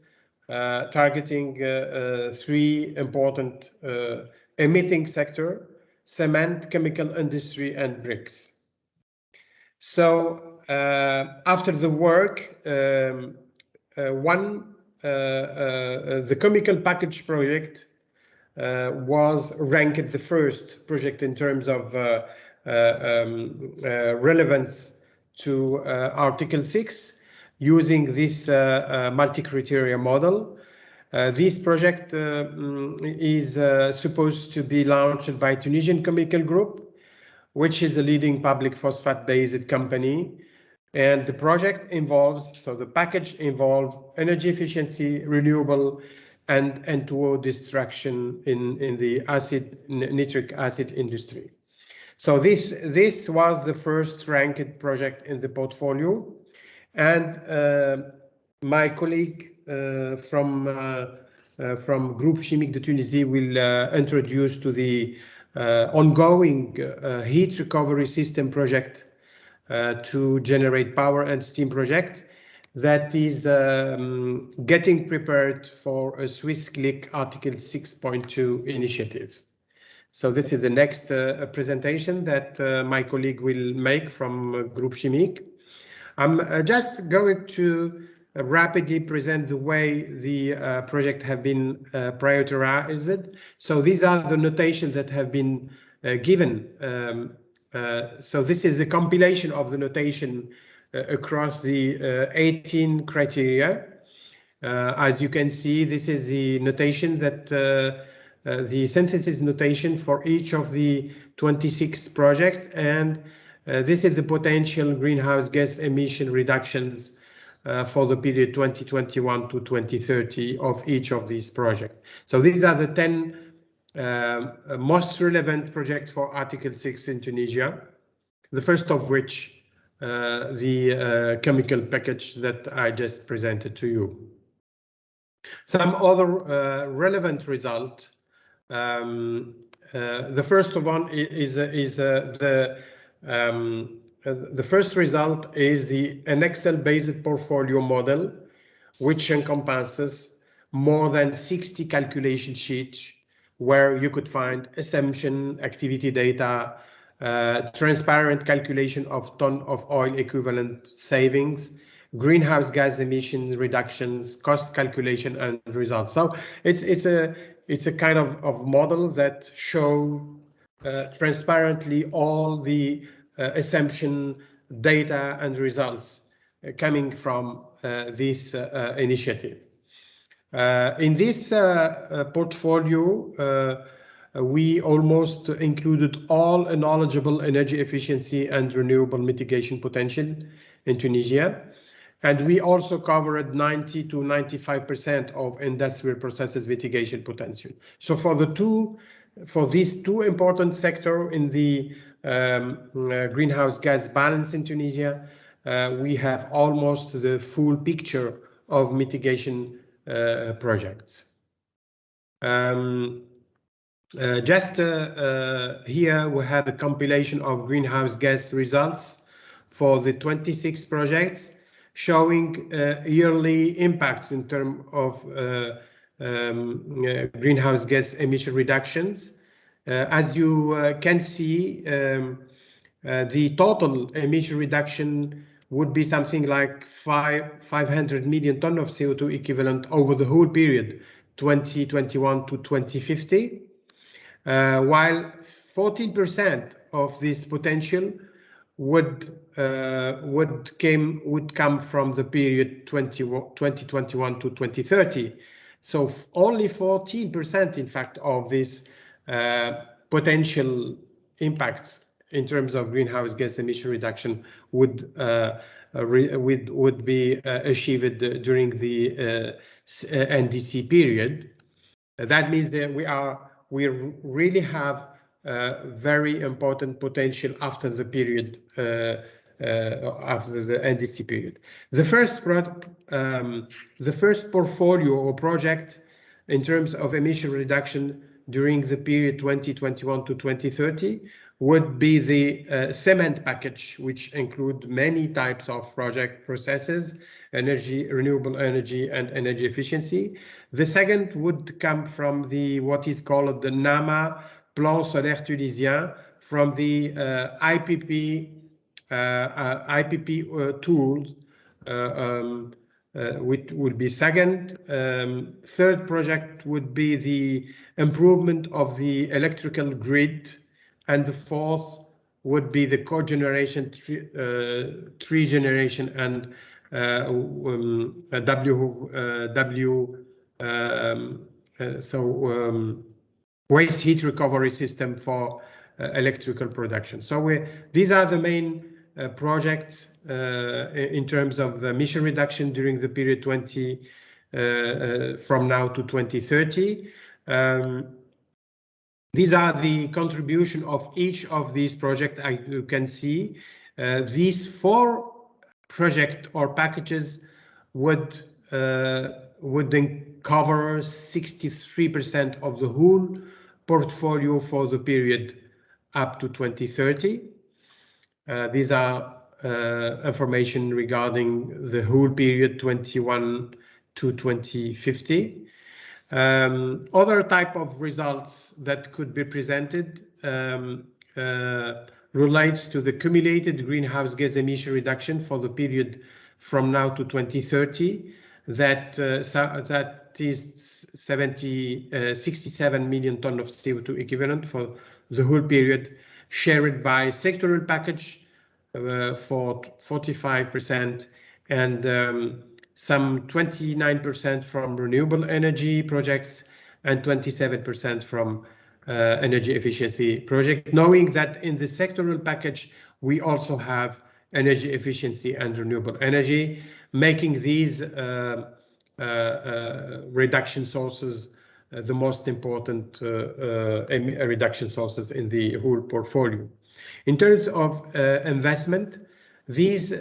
targeting 3 important emitting sector: cement, chemical industry, and bricks. So after the work, the chemical package project was ranked the first project in terms of relevance to Article 6 using this multi-criteria model. This project is supposed to be launched by Tunisian Chemical Group, which is a leading public phosphate-based company. And the project involves, so the package involves energy efficiency, renewable, and N2O destruction in the nitric acid industry. So this was the first ranked project in the portfolio. And my colleague from Groupe Chimique de Tunisie will introduce to the ongoing heat recovery system project to generate power and steam project that is getting prepared for a Swiss click Article 6.2 initiative. So this is the next presentation that my colleague will make from Groupe Chimique. I'm just going to rapidly present the way the project have been prioritized. So these are the notations that have been given. So this is a compilation of the notation across the 18 criteria. As you can see, this is the notation that the synthesis notation for each of the 26 projects, and this is the potential greenhouse gas emission reductions for the period 2021 to 2030 of each of these projects. So these are the 10 most relevant projects for Article 6 in Tunisia, the first of which the chemical package that I just presented to you. Some other relevant result. The first one is the first result is an Excel-based portfolio model, which encompasses more than 60 calculation sheets where you could find assumption, activity data, transparent calculation of ton of oil equivalent savings, greenhouse gas emissions reductions, cost calculation, and results. So it's a kind of model that show transparently all the assumption, data, and results coming from this initiative. In this portfolio, we almost included all knowledgeable energy efficiency and renewable mitigation potential in Tunisia. And we also covered 90 to 95% of industrial processes mitigation potential. So for these 2 important sectors in the greenhouse gas balance in Tunisia, we have almost the full picture of mitigation projects. Here we have a compilation of greenhouse gas results for the 26 projects, showing yearly impacts in terms of greenhouse gas emission reductions. As you can see, the total emission reduction would be something like 500 million tons of CO2 equivalent over the whole period, 2021 to 2050, while 14% of this potential would come from the period 2021 to 2030. So only 14%, in fact, of this potential impacts in terms of greenhouse gas emission reduction would be achieved during the NDC period. That means that we really have very important potential after the period after the NDC period. The first portfolio or project in terms of emission reduction during the period 2021 to 2030 would be the cement package, which include many types of project processes, energy, renewable energy, and energy efficiency. The second would come from the what is called the NAMA Plan Solaire Tunisien, from the IPP tools, which would be second. Third project would be the improvement of the electrical grid, and the fourth would be the cogeneration, tree generation, and waste heat recovery system for electrical production. So these are the main projects in terms of emission reduction during the period from now to 2030. These are the contribution of each of these projects. You can see these 4 projects or packages would then cover 63% of the whole portfolio for the period up to 2030. These are information regarding the whole period 21 to 2050. Other type of results that could be presented relates to the cumulated greenhouse gas emission reduction for the period from now to 2030. That is 67 million tons of CO2 equivalent for the whole period, shared by sectoral package for 45%, and some 29% from renewable energy projects and 27% from energy efficiency project, knowing that in the sectoral package we also have energy efficiency and renewable energy, making these reduction sources the most important reduction sources in the whole portfolio. In terms of investment, these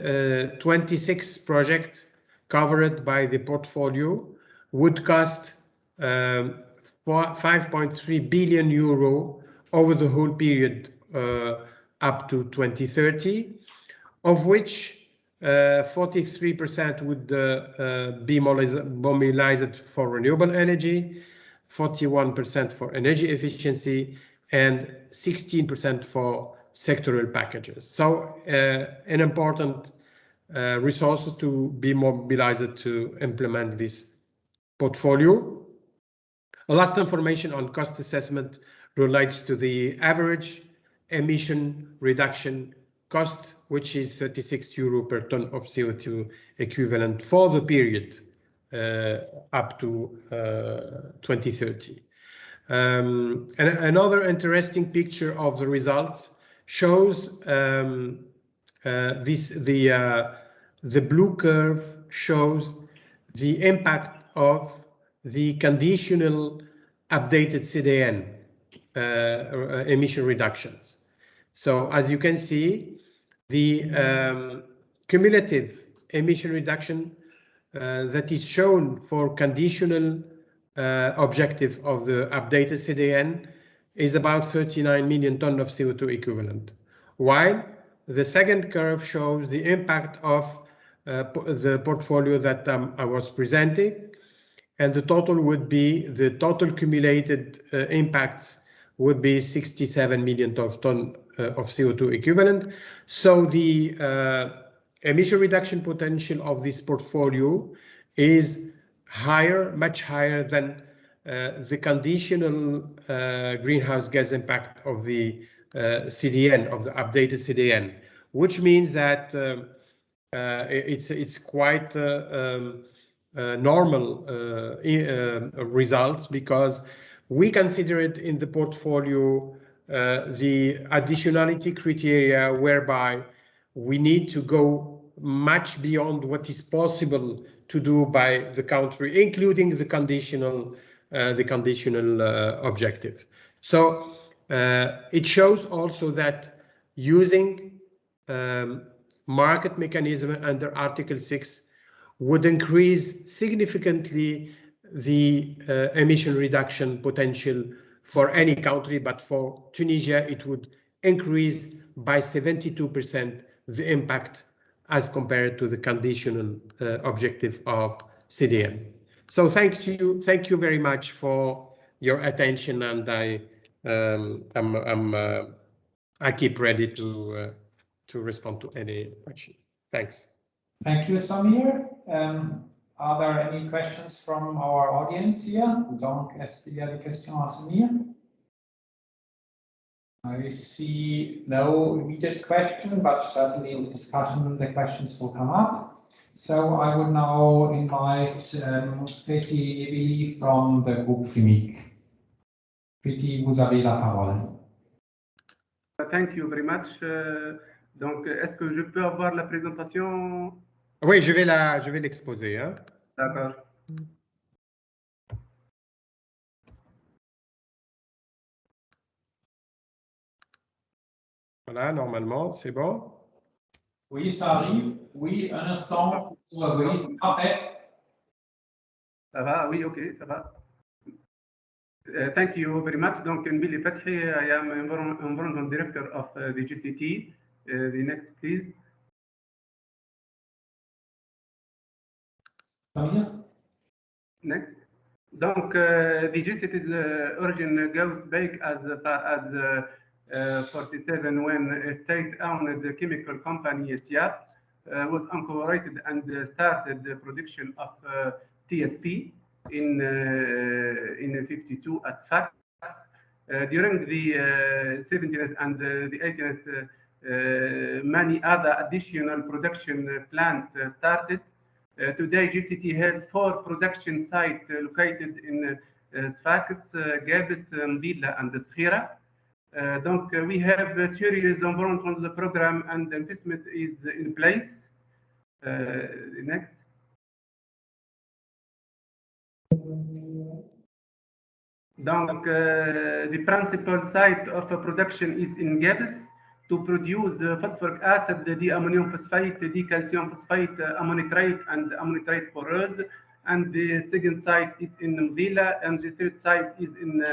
26 projects covered by the portfolio would cost 5.3 billion euro over the whole period up to 2030, of which 43% would be mobilized for renewable energy, 41% for energy efficiency, and 16% for sectoral packages. So an important resource to be mobilized to implement this portfolio. Last information on cost assessment relates to the average emission reduction cost, which is 36 euro per ton of CO2 equivalent for the period up to 2030. And another interesting picture of the results shows the blue curve shows the impact of the conditional updated CDN emission reductions. So as you can see, the cumulative emission reduction that is shown for conditional objective of the updated CDN is about 39 million tons of CO2 equivalent, while the second curve shows the impact of the portfolio that I was presenting, and the total would be, the total cumulated impacts would be 67 million tons of CO2 equivalent. So the emission reduction potential of this portfolio is higher, much higher than the conditional greenhouse gas impact of the CDN, of the updated CDN, which means that it's quite normal results, because we consider it in the portfolio the additionality criteria, whereby we need to go much beyond what is possible to do by the country, including the conditional objective. So it shows also that using market mechanism under Article 6 would increase significantly the emission reduction potential for any country, but for Tunisia, it would increase by 72% the impact as compared to the conditional objective of CDM. So thank you very much for your attention, and I keep ready to respond to any question. Thanks. Thank you, Samir. Are there any questions from our audience here? Donc, est-ce qu'il y a des questions à Samir? I see no immediate question, but certainly in the discussion, the questions will come up. So I would now invite Fethi Nebili from the group FIMIC. Fethi, vous avez la parole. Thank you very much. Donc, est-ce que je peux avoir la présentation? Oui, je vais l'exposer. Hein. D'accord. Voilà, normalement, c'est bon. Oui, ça arrive. Oui, un instant. Oui, parfait. Ça va, oui, ok, ça va. Thank you very much. Donc, Nbili Fethi, I am Environmental Director of the GCT. The next, please. Next. Donc, the GCT's origin goes back as far as 47 when a state-owned chemical company, SIAP, was incorporated and started the production of TSP in 52 at Sfax. During the 70s and the 80s, many other additional production plants started. Today, GCT has 4 production sites located in Sfax, Gabis, Mdila, and Skhira. Donc, we have a series of environmental program and investment is in place. Next. Donc, the principal site of production is in Gabis to produce phosphoric acid, diammonium phosphate, dicalcium phosphate, ammonitrate, and ammonitrate porous. And the second site is in Mdila, and the third site is in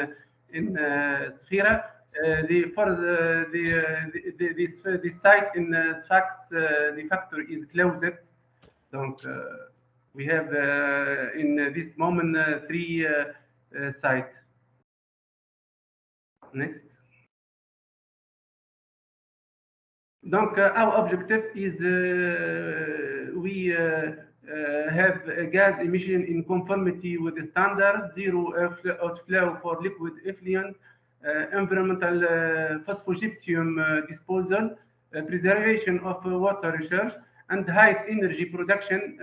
Skhira. The site in Sfax, the factory is closed. Donc, we have in this moment 3 sites. Next. Donc, our objective is we have a gas emission in conformity with the standard, zero outflow for liquid effluent, environmental phosphogypsum disposal, preservation of water research, and high energy production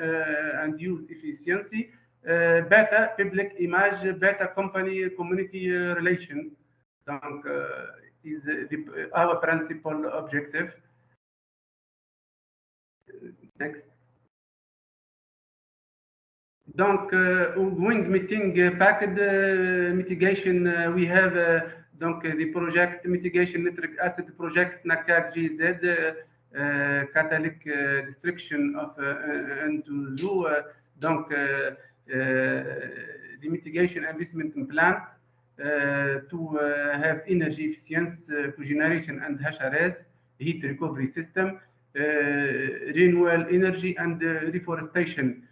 and use efficiency, better public image, better community relation. Donc, is our principal objective. Next. Donc, ongoing meeting packed mitigation, we have donc the project mitigation nitric acid project NACAG GZ, catalytic destruction of N2ZOO, donc the mitigation investment plant to have energy efficiency, cogeneration and HRS, heat recovery system, renewable energy and reforestation.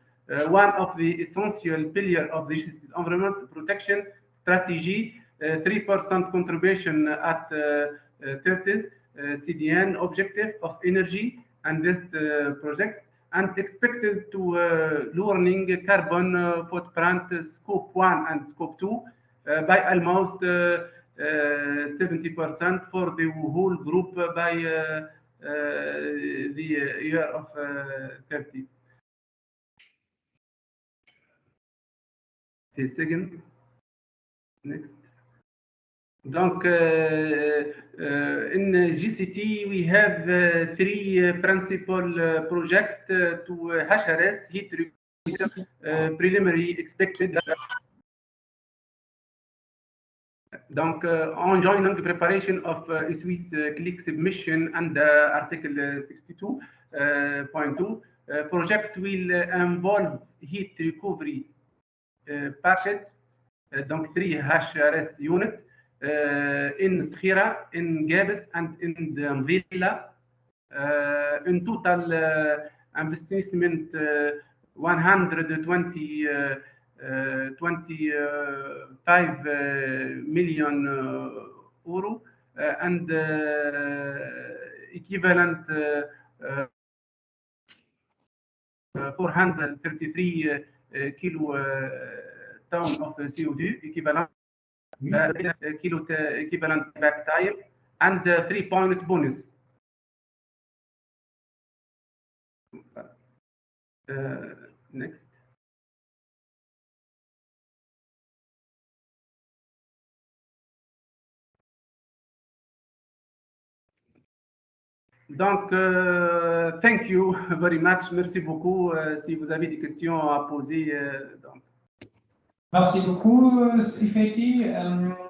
One of the essential pillars of this environmental protection strategy, 3% contribution at 30s CDN objective of energy and this projects, and expected to lowering carbon footprint scope 1 and scope 2 by almost 70% for the whole group by the year of 30. The second. Next. Donc, in GCT, we have 3 principal projects to HRS, heat recovery, preliminary expected Donc, enjoining preparation of Swiss click submission under Article 62.2, project will involve heat recovery packet, donc 3 HRS unit in Skhira, in Gabes, and in the Mvila. In total investment 25 million euro and equivalent 433 kiloton of CO2 equivalent equivalent back time and 3-point bonus. Next. Donc, thank you very much. Merci beaucoup. Si vous avez des questions à poser, donc. Merci beaucoup, Sifeti.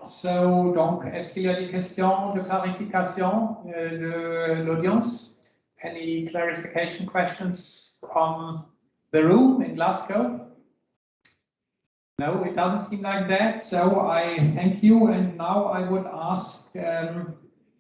So, donc, est-ce qu'il y a des questions de clarification de l'audience? Any clarification questions from the room in Glasgow? No, it doesn't seem like that. So I thank you. And now I would ask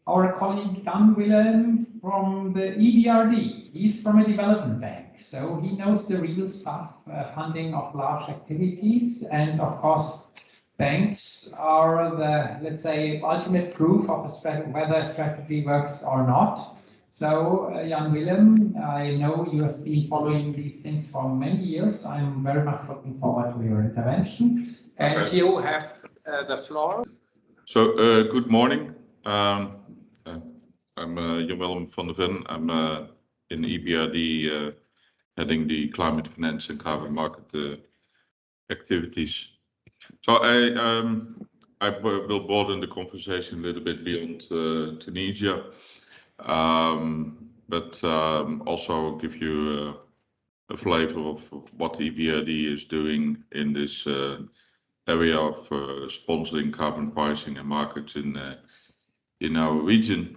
our colleague Jan Willem from the EBRD. He's from a development bank, so he knows the real stuff, funding of large activities. And of course, banks are the, let's say, ultimate proof of whether a strategy works or not. So, Jan Willem, I know you have been following these things for many years. I'm very much looking forward to your intervention. And okay. You have the floor. So, good morning. I'm Jan Willem van der Ven. I'm in EBRD heading the climate finance and carbon market activities. So I will broaden the conversation a little bit beyond Tunisia, but also give you a flavor of what EBRD is doing in this area of sponsoring carbon pricing and markets in our region.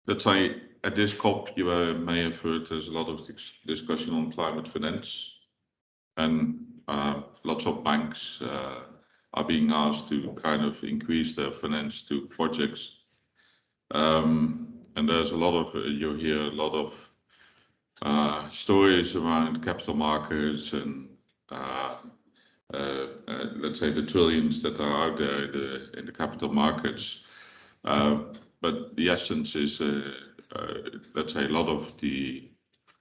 Let's say at this COP you may have heard there's a lot of discussion on climate finance, and lots of banks are being asked to kind of increase their finance to projects. And there's a lot of, you hear a lot of stories around capital markets and let's say the trillions that are out there in the capital markets. But the essence is, let's say, a lot of the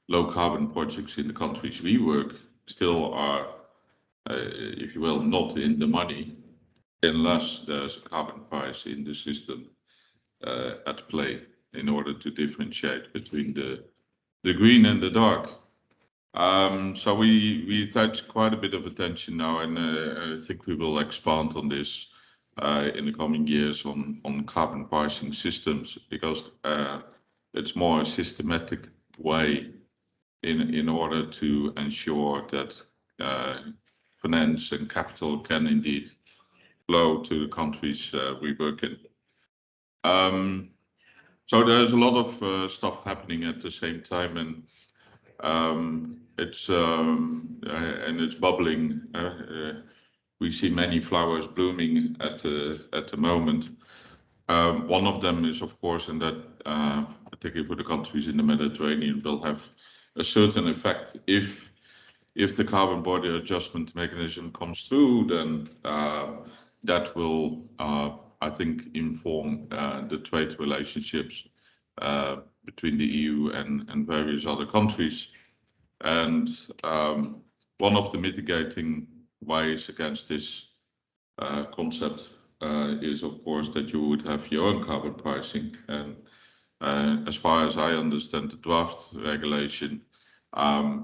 low carbon projects in the countries we work still are, if you will, not in the money unless there's a carbon price in the system at play in order to differentiate between the green and the dark. So we attach quite a bit of attention now, and I think we will expand on this in the coming years on carbon pricing systems, because it's more a systematic way in order to ensure that finance and capital can indeed flow to the countries we work in. So there's a lot of stuff happening at the same time, and it's bubbling. We see many flowers blooming at the moment. One of them is, of course, and that particularly for the countries in the Mediterranean will have a certain effect. If the carbon border adjustment mechanism comes through, then that will, I think, inform the trade relationships between the EU and various other countries. And one of the mitigating ways against this concept is, of course, that you would have your own carbon pricing. And as far as I understand the draft regulation,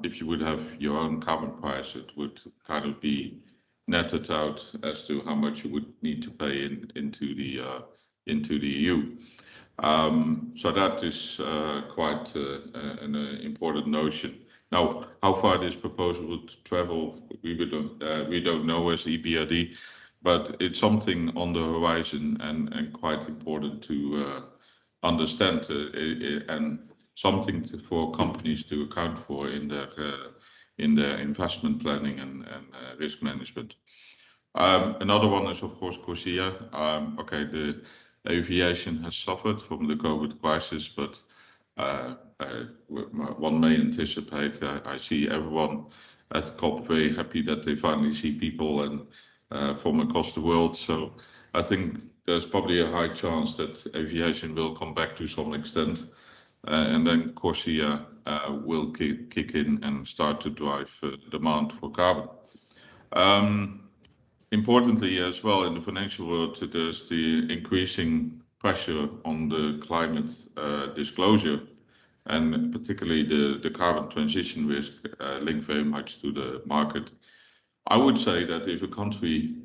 if you would have your own carbon price, it would kind of be netted out as to how much you would need to pay into the EU. So that is quite an important notion. Now, how far this proposal would travel, we don't know as EBRD. but it's something on the horizon and quite important to understand and something for companies to account for in their investment planning and risk management. Another one is, of course, CORSIA. Okay, the aviation has suffered from the COVID crisis, but one may anticipate. I see everyone at COP very happy that they finally see people and from across the world. So I think there's probably a high chance that aviation will come back to some extent, and then CORSIA will kick in and start to drive demand for carbon. Importantly as well, in the financial world, there's the increasing pressure on the climate disclosure, and particularly the carbon transition risk linked very much to the market. I would say that if a country,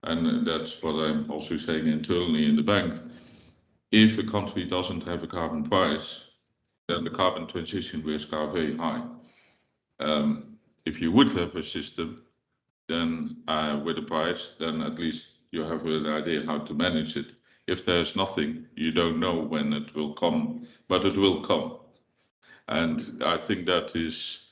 and that's what I'm also saying internally in the bank, if a country doesn't have a carbon price, then the carbon transition risks are very high. If you would have a system, then with a price, then at least you have an idea how to manage it. If there's nothing, you don't know when it will come, but it will come. And I think that is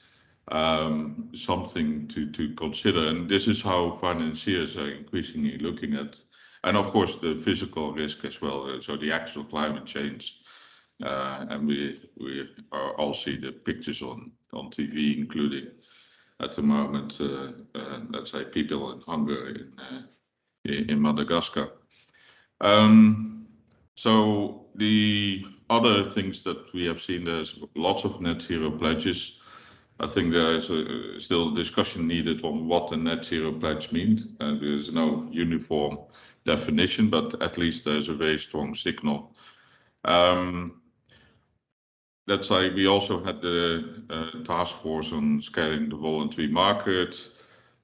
something to consider. And this is how financiers are increasingly looking at, and of course the physical risk as well. So the actual climate change, and we all see the pictures on TV, including at the moment, let's say people in hunger in Madagascar. So the other things that we have seen, there's lots of net zero pledges. I think there is still discussion needed on what a net zero pledge means. There is no uniform definition, but at least there's a very strong signal. Let's say we also had the task force on scaling the voluntary market.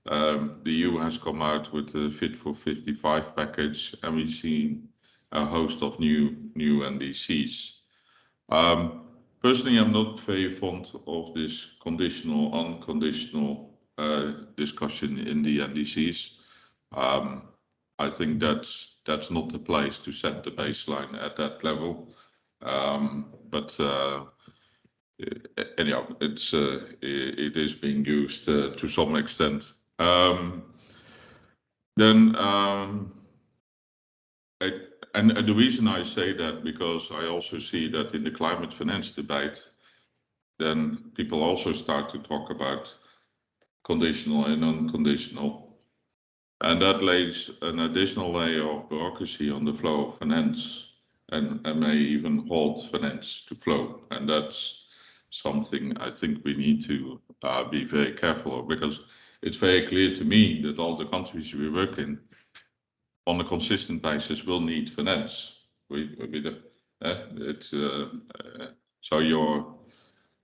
The EU has come out with the Fit for 55 package, and we've seen a host of new NDCs. Personally, I'm not very fond of this conditional, unconditional discussion in the NDCs. I think that's not the place to set the baseline at that level. But anyhow, it is being used to some extent. And the reason I say that, because I also see that in the climate finance debate, then people also start to talk about conditional and unconditional. And that lays an additional layer of bureaucracy on the flow of finance, and may even halt finance to flow. And that's something I think we need to be very careful of, because it's very clear to me that all the countries we work in on a consistent basis will need finance. So your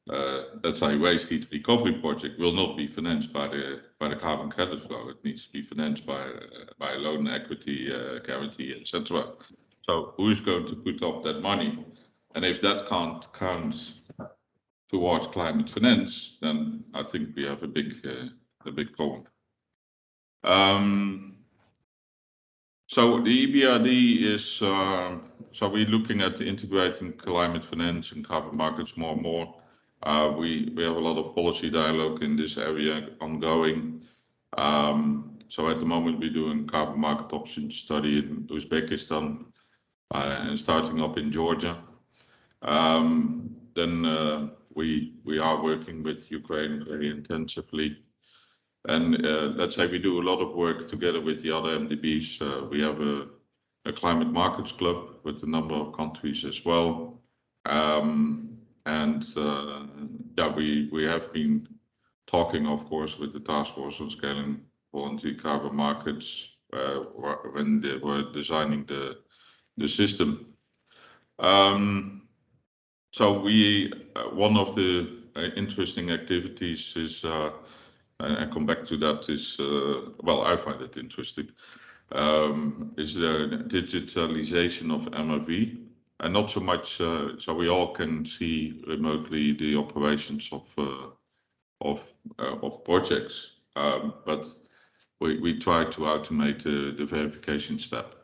let's say waste heat recovery project will not be financed by the carbon credit flow. It needs to be financed by a loan equity guarantee, etc. So who is going to put up that money? And if that can't count towards climate finance, then I think we have a big problem. So the EBRD is, so we're looking at integrating climate finance and carbon markets more and more. We have a lot of policy dialogue in this area ongoing. So at the moment we're doing carbon market options study in Uzbekistan and starting up in Georgia. Then we are working with Ukraine very intensively. And let's say we do a lot of work together with the other MDBs. We have a climate markets club with a number of countries as well. Yeah, we have been talking, of course, with the task force on scaling voluntary carbon markets when they were designing the system. So one of the interesting activities is, and come back to that, is, well, I find it interesting, is the digitalization of MRV, and not so much, so we all can see remotely the operations of projects, but we try to automate the verification step,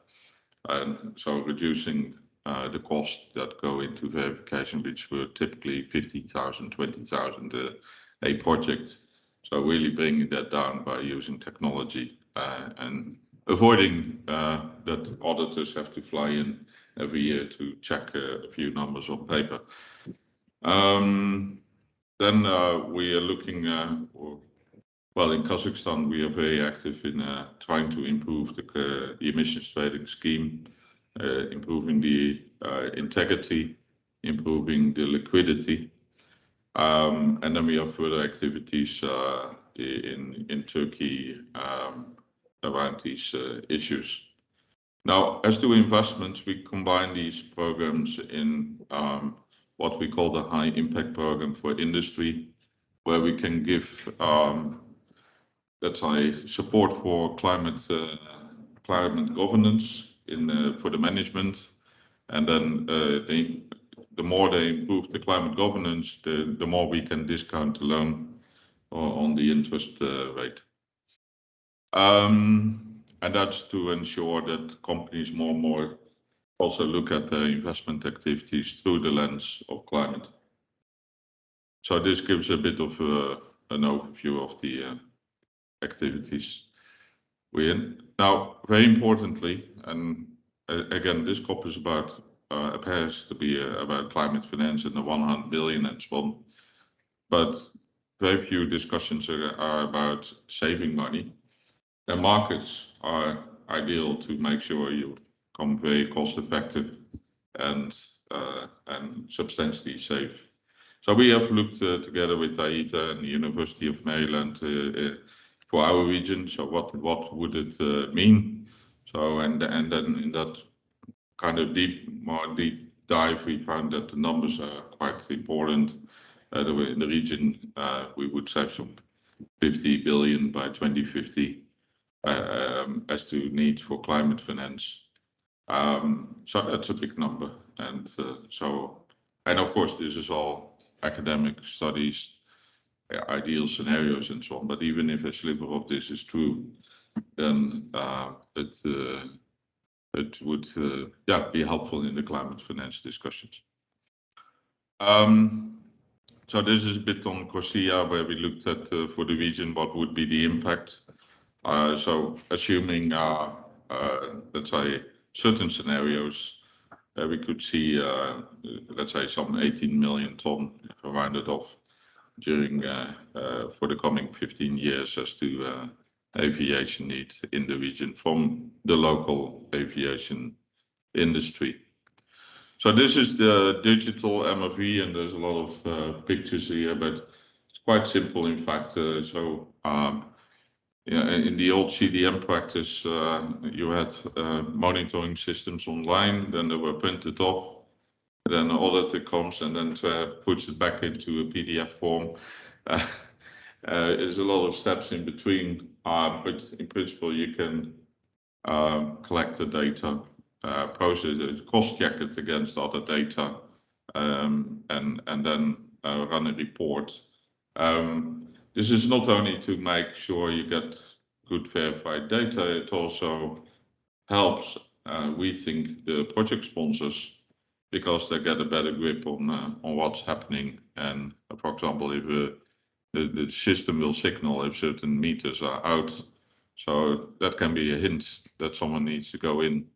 and so reducing the costs that go into verification, which were typically 50,000, 20,000 a project. So really bringing that down by using technology and avoiding that auditors have to fly in every year to check a few numbers on paper. Then we are looking, well, in Kazakhstan, we are very active in trying to improve the emissions trading scheme, improving the integrity, improving the liquidity. And then we have further activities in Turkey around these issues. Now, as to investments, we combine these programs in what we call the high impact program for industry, where we can give, let's say, support for climate governance for the management, and then the more they improve the climate governance, the more we can discount the loan on the interest rate. And that's to ensure that companies more and more also look at their investment activities through the lens of climate. So this gives a bit of an overview of the activities we're in. Now, very importantly, and again, this COP is about, appears to be about climate finance and the 100 billion and so on, but very few discussions are about saving money. The markets are ideal to make sure you become very cost effective and substantially safe. So we have looked together with AITA and the University of Maryland for our region. So what would it mean? So and then in that kind of more deep dive, we found that the numbers are quite important. In the region, we would save some 50 billion by 2050 as to need for climate finance. So that's a big number, and and of course this is all academic studies, ideal scenarios and so on. But even if a sliver of this is true, then it would be helpful in the climate finance discussions. So this is a bit on CORSIA, where we looked at for the region what would be the impact. So assuming let's say certain scenarios, we could see let's say some 18 million ton rounded off during for the coming 15 years as to aviation need in the region from the local aviation industry. So this is the digital MFE, and there's a lot of pictures here, but it's quite simple in fact. Yeah, in the old CDM practice, you had monitoring systems online, then they were printed off, then the auditor comes and then puts it back into a PDF form. There's a lot of steps in between, but in principle you can collect the data, process it, cross-check it against other data, and then run a report. This is not only to make sure you get good verified data, it also helps, we think, the project sponsors, because they get a better grip on what's happening. And for example, if the system will signal if certain meters are out, so that can be a hint that someone needs to go in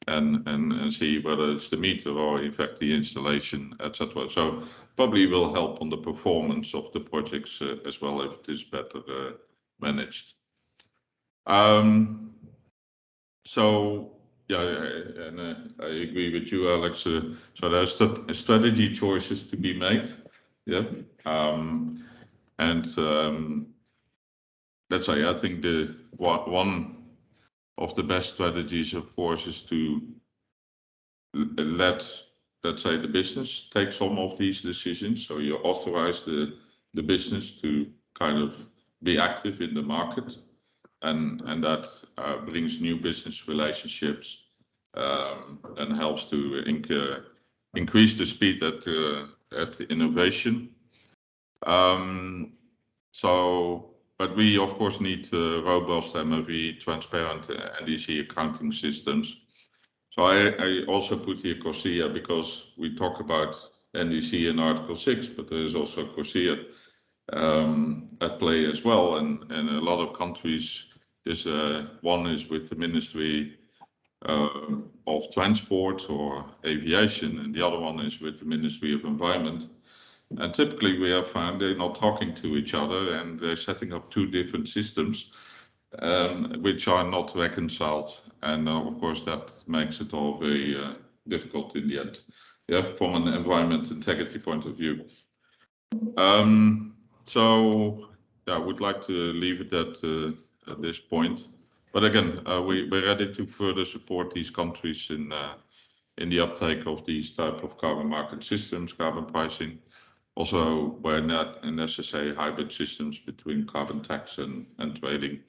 and see whether it's the meter or in fact the installation, etc. So probably will help on the performance of the projects as well if it is better managed. So yeah, and I agree with you, Alex. So there's strategy choices to be made. Yeah, let's say I think one of the best strategies, of course, is to let's say the business take some of these decisions. So you authorize the business to kind of be active in the market, and that brings new business relationships and helps to increase the speed at innovation. So but we of course need robust MOV, transparent NDC accounting systems. So I also put here CORSIA because we talk about NDC in Article 6, but there is also CORSIA at play as well. And a lot of countries, this one is with the Ministry of Transport or Aviation, and the other one is with the Ministry of Environment. And typically we have found they're not talking to each other and they're setting up two different systems which are not reconciled. And of course that makes it all very difficult in the end, yeah, from an environment integrity point of view. So yeah, I would like to leave it at this point. But again, we're ready to further support these countries in the uptake of these type of carbon market systems, carbon pricing. Also, where not necessary hybrid systems between carbon tax and trading.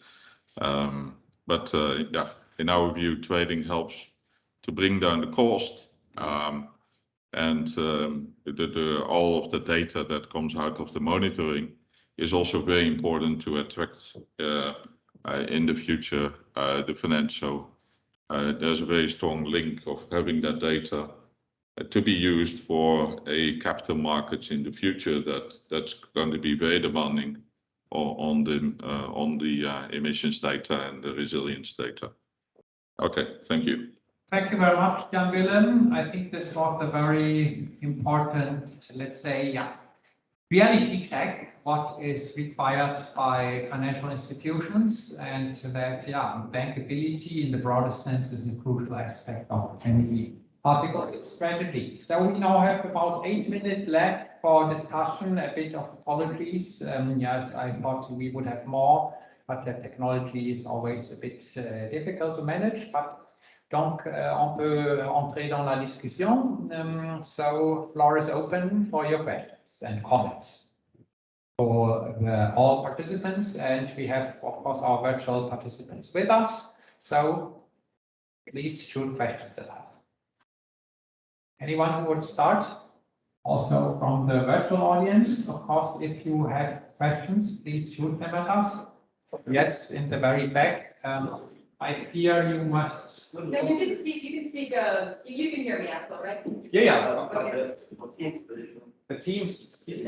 But yeah, in our view, trading helps to bring down the cost, and all of the data that comes out of the monitoring is also very important to attract in the future the finance. So there's a very strong link of having that data to be used for a capital markets in the future that's going to be very demanding on the emissions data and the resilience data. Okay, thank you. Thank you very much, Jan Willem. I think this was a very important, let's say, yeah, reality check what is required by financial institutions, and that, yeah, bankability in the broadest sense is a crucial aspect of any Article 6 strategy. So we now have about 8 minutes left for discussion. A bit of apologies. Yeah, I thought we would have more, but the technology is always a bit difficult to manage. But donc, on peut entrer dans la discussion. So floor is open for your questions and comments for all participants, and we have, of course, our virtual participants with us. So please shoot questions at us. Anyone who would start? Also from the virtual audience, of course, if you have questions, please shoot them at us. Yes, in the very back. I fear you must. No, you can speak. You can speak. You can hear me, Axel, right? Yeah, yeah. Okay. The teams. Phil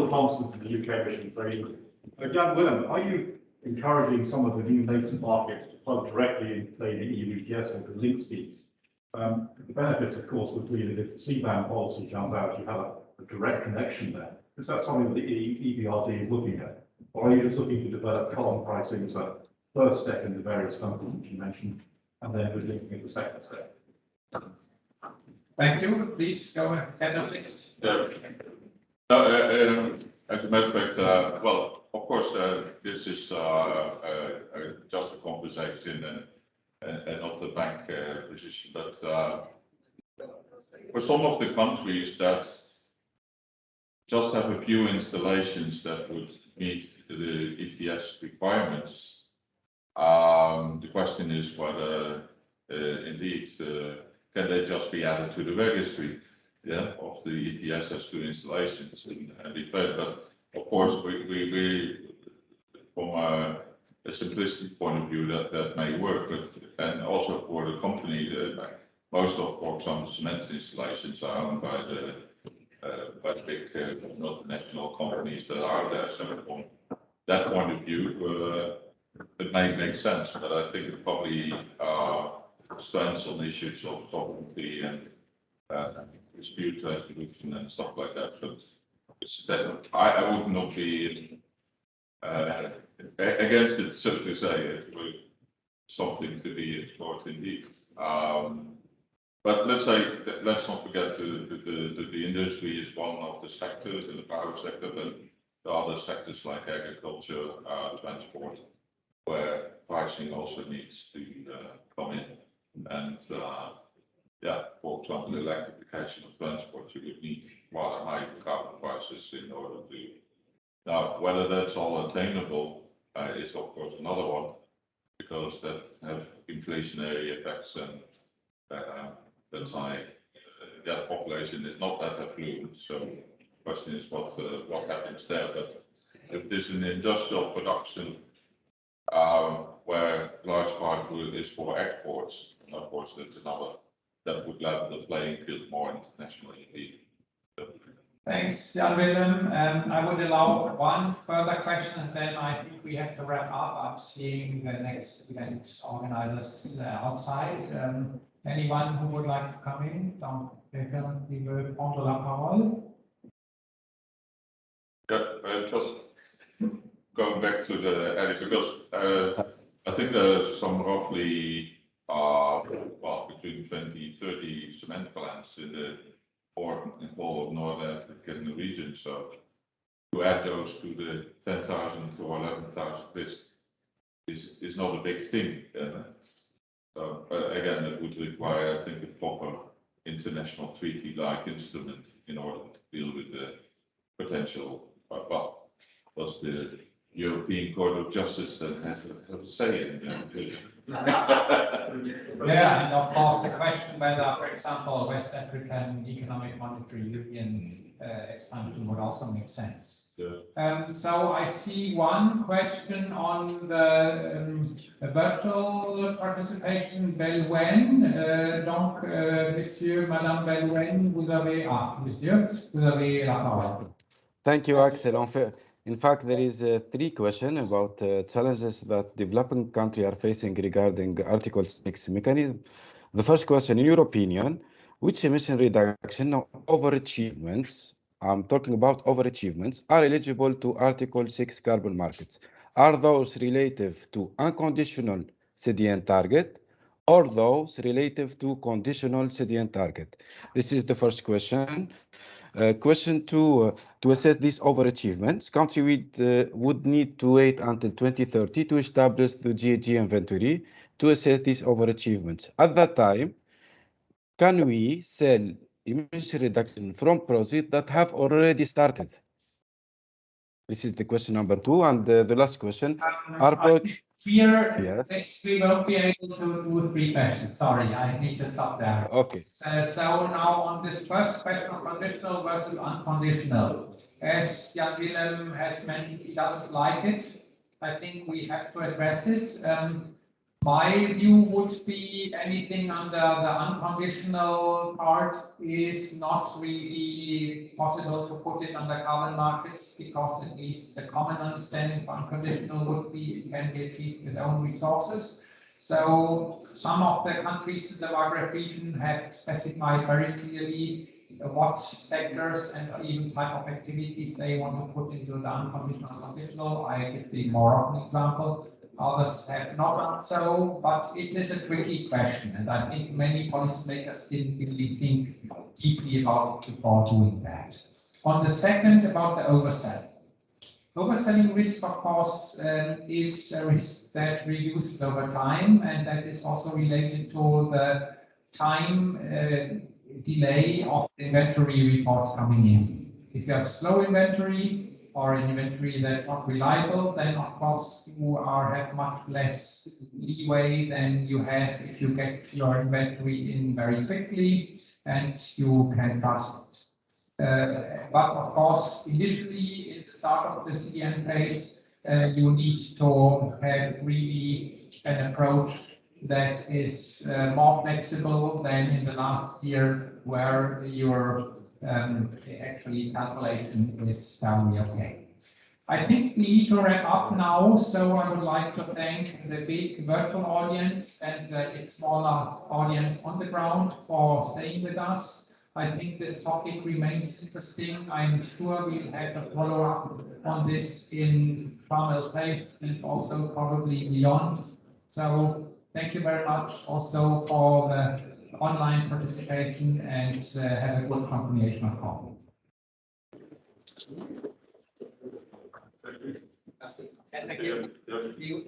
Thompson from the UK Mission Trading. Jan Willem, are you encouraging some of the new latent markets to plug directly into, play the EU ETS or the link schemes? The benefit, of course, would be that if the CBAM policy comes out, you have a direct connection there. Is that something that the EBRD is looking at? Or are you just looking to develop carbon pricing as a first step in the various countries which you mentioned, and then we're looking at the second step? Thank you. Please go ahead. As a matter of fact, well, of course, this is just a conversation and not a bank position. But for some of the countries that just have a few installations that would meet the ETS requirements, the question is whether indeed can they just be added to the registry, yeah, of the ETS as to installations and declared. But of course, we from a simplistic point of view that may work, but and also for the company, most of, for example, cement installations are owned by the big multinational companies that are there. So from that point of view, it may make sense, but I think it probably stands on issues of sovereignty and dispute resolution and stuff like that. But it's that I would not be against it, so to say. It was something to be explored indeed. But let's not forget the industry is one of the sectors in the power sector, but the other sectors like agriculture, transport, where pricing also needs to come in. And yeah, for example, electrification of transport, you would need rather high carbon prices in order to. Now, whether that's all attainable is of course another one, because that have inflationary effects and that's high. population is not that affluent. So the question is what happens there. But if there's an industrial production where large part is for exports, and of course that's another, that would level the playing field more internationally. Thanks, Jan-Willem. I would allow one further question, and then I think we have to wrap up. I'm seeing the next event organizers outside. Anyone who would like to come in? Donc, quelqu'un qui veut prendre la parole? Yeah, just going back to the area, because I think there's some roughly between 20, 30 cement plants in the whole North African region. So to add those to the 10,000 or 11,000 list is not a big thing. So again, it would require, I think, a proper international treaty-like instrument in order to deal with the potential. Plus the European Court of Justice that has a say in Yeah, and of course the question whether, for example, West African Economic Monetary Union expansion would also make sense. Yeah. So I see one question on the virtual participation. Belwen, donc, Monsieur, Madame Belwen, vous avez la parole. Thank you, Axel. In fact, there is 3 questions about challenges that developing countries are facing regarding Article 6 mechanism. The first question, in your opinion, which emission reduction or overachievements, I'm talking about overachievements, are eligible to Article 6 carbon markets? Are those relative to unconditional CDN target or those relative to conditional CDN target? This is the first question. Question 2, to assess these overachievements, country would need to wait until 2030 to establish the GHG inventory to assess these overachievements. At that time, can we sell emission reduction from projects that have already started? This is the question number 2. And the last question, Here, we won't be able to do 3 questions. Sorry, I need to stop there. Okay. So now on this first question of conditional versus unconditional, as Jan-Willem has mentioned, he doesn't like it. I think we have to address it. My view would be anything under the unconditional part is not really possible to put it under carbon markets, because at least the common understanding for unconditional would be it can be achieved with own resources. So some of the countries in the Maghreb region have specified very clearly what sectors and even type of activities they want to put into the unconditional and conditional. I give the Moroccan example. Others have not done so, but it is a tricky question, and I think many policymakers didn't really think deeply about it before doing that. On the second, about the overselling. Overselling risk, of course, is a risk that reduces over time, and that is also related to the time delay of inventory reports coming in. If you have slow inventory, or an inventory that's not reliable, then of course you have much less leeway than you have if you get your inventory in very quickly and you can trust it. But of course, initially in the start of the CDN phase, you need to have really an approach that is more flexible than in the last year, where your actually calculation is down okay. I think we need to wrap up now, so I would like to thank the big virtual audience and the smaller audience on the ground for staying with us. I think this topic remains interesting. I'm sure we'll have a follow-up on this in Sharm el-Sheikh and also probably beyond. So thank you very much also for the online participation, and have a good continuation of call. Thank you.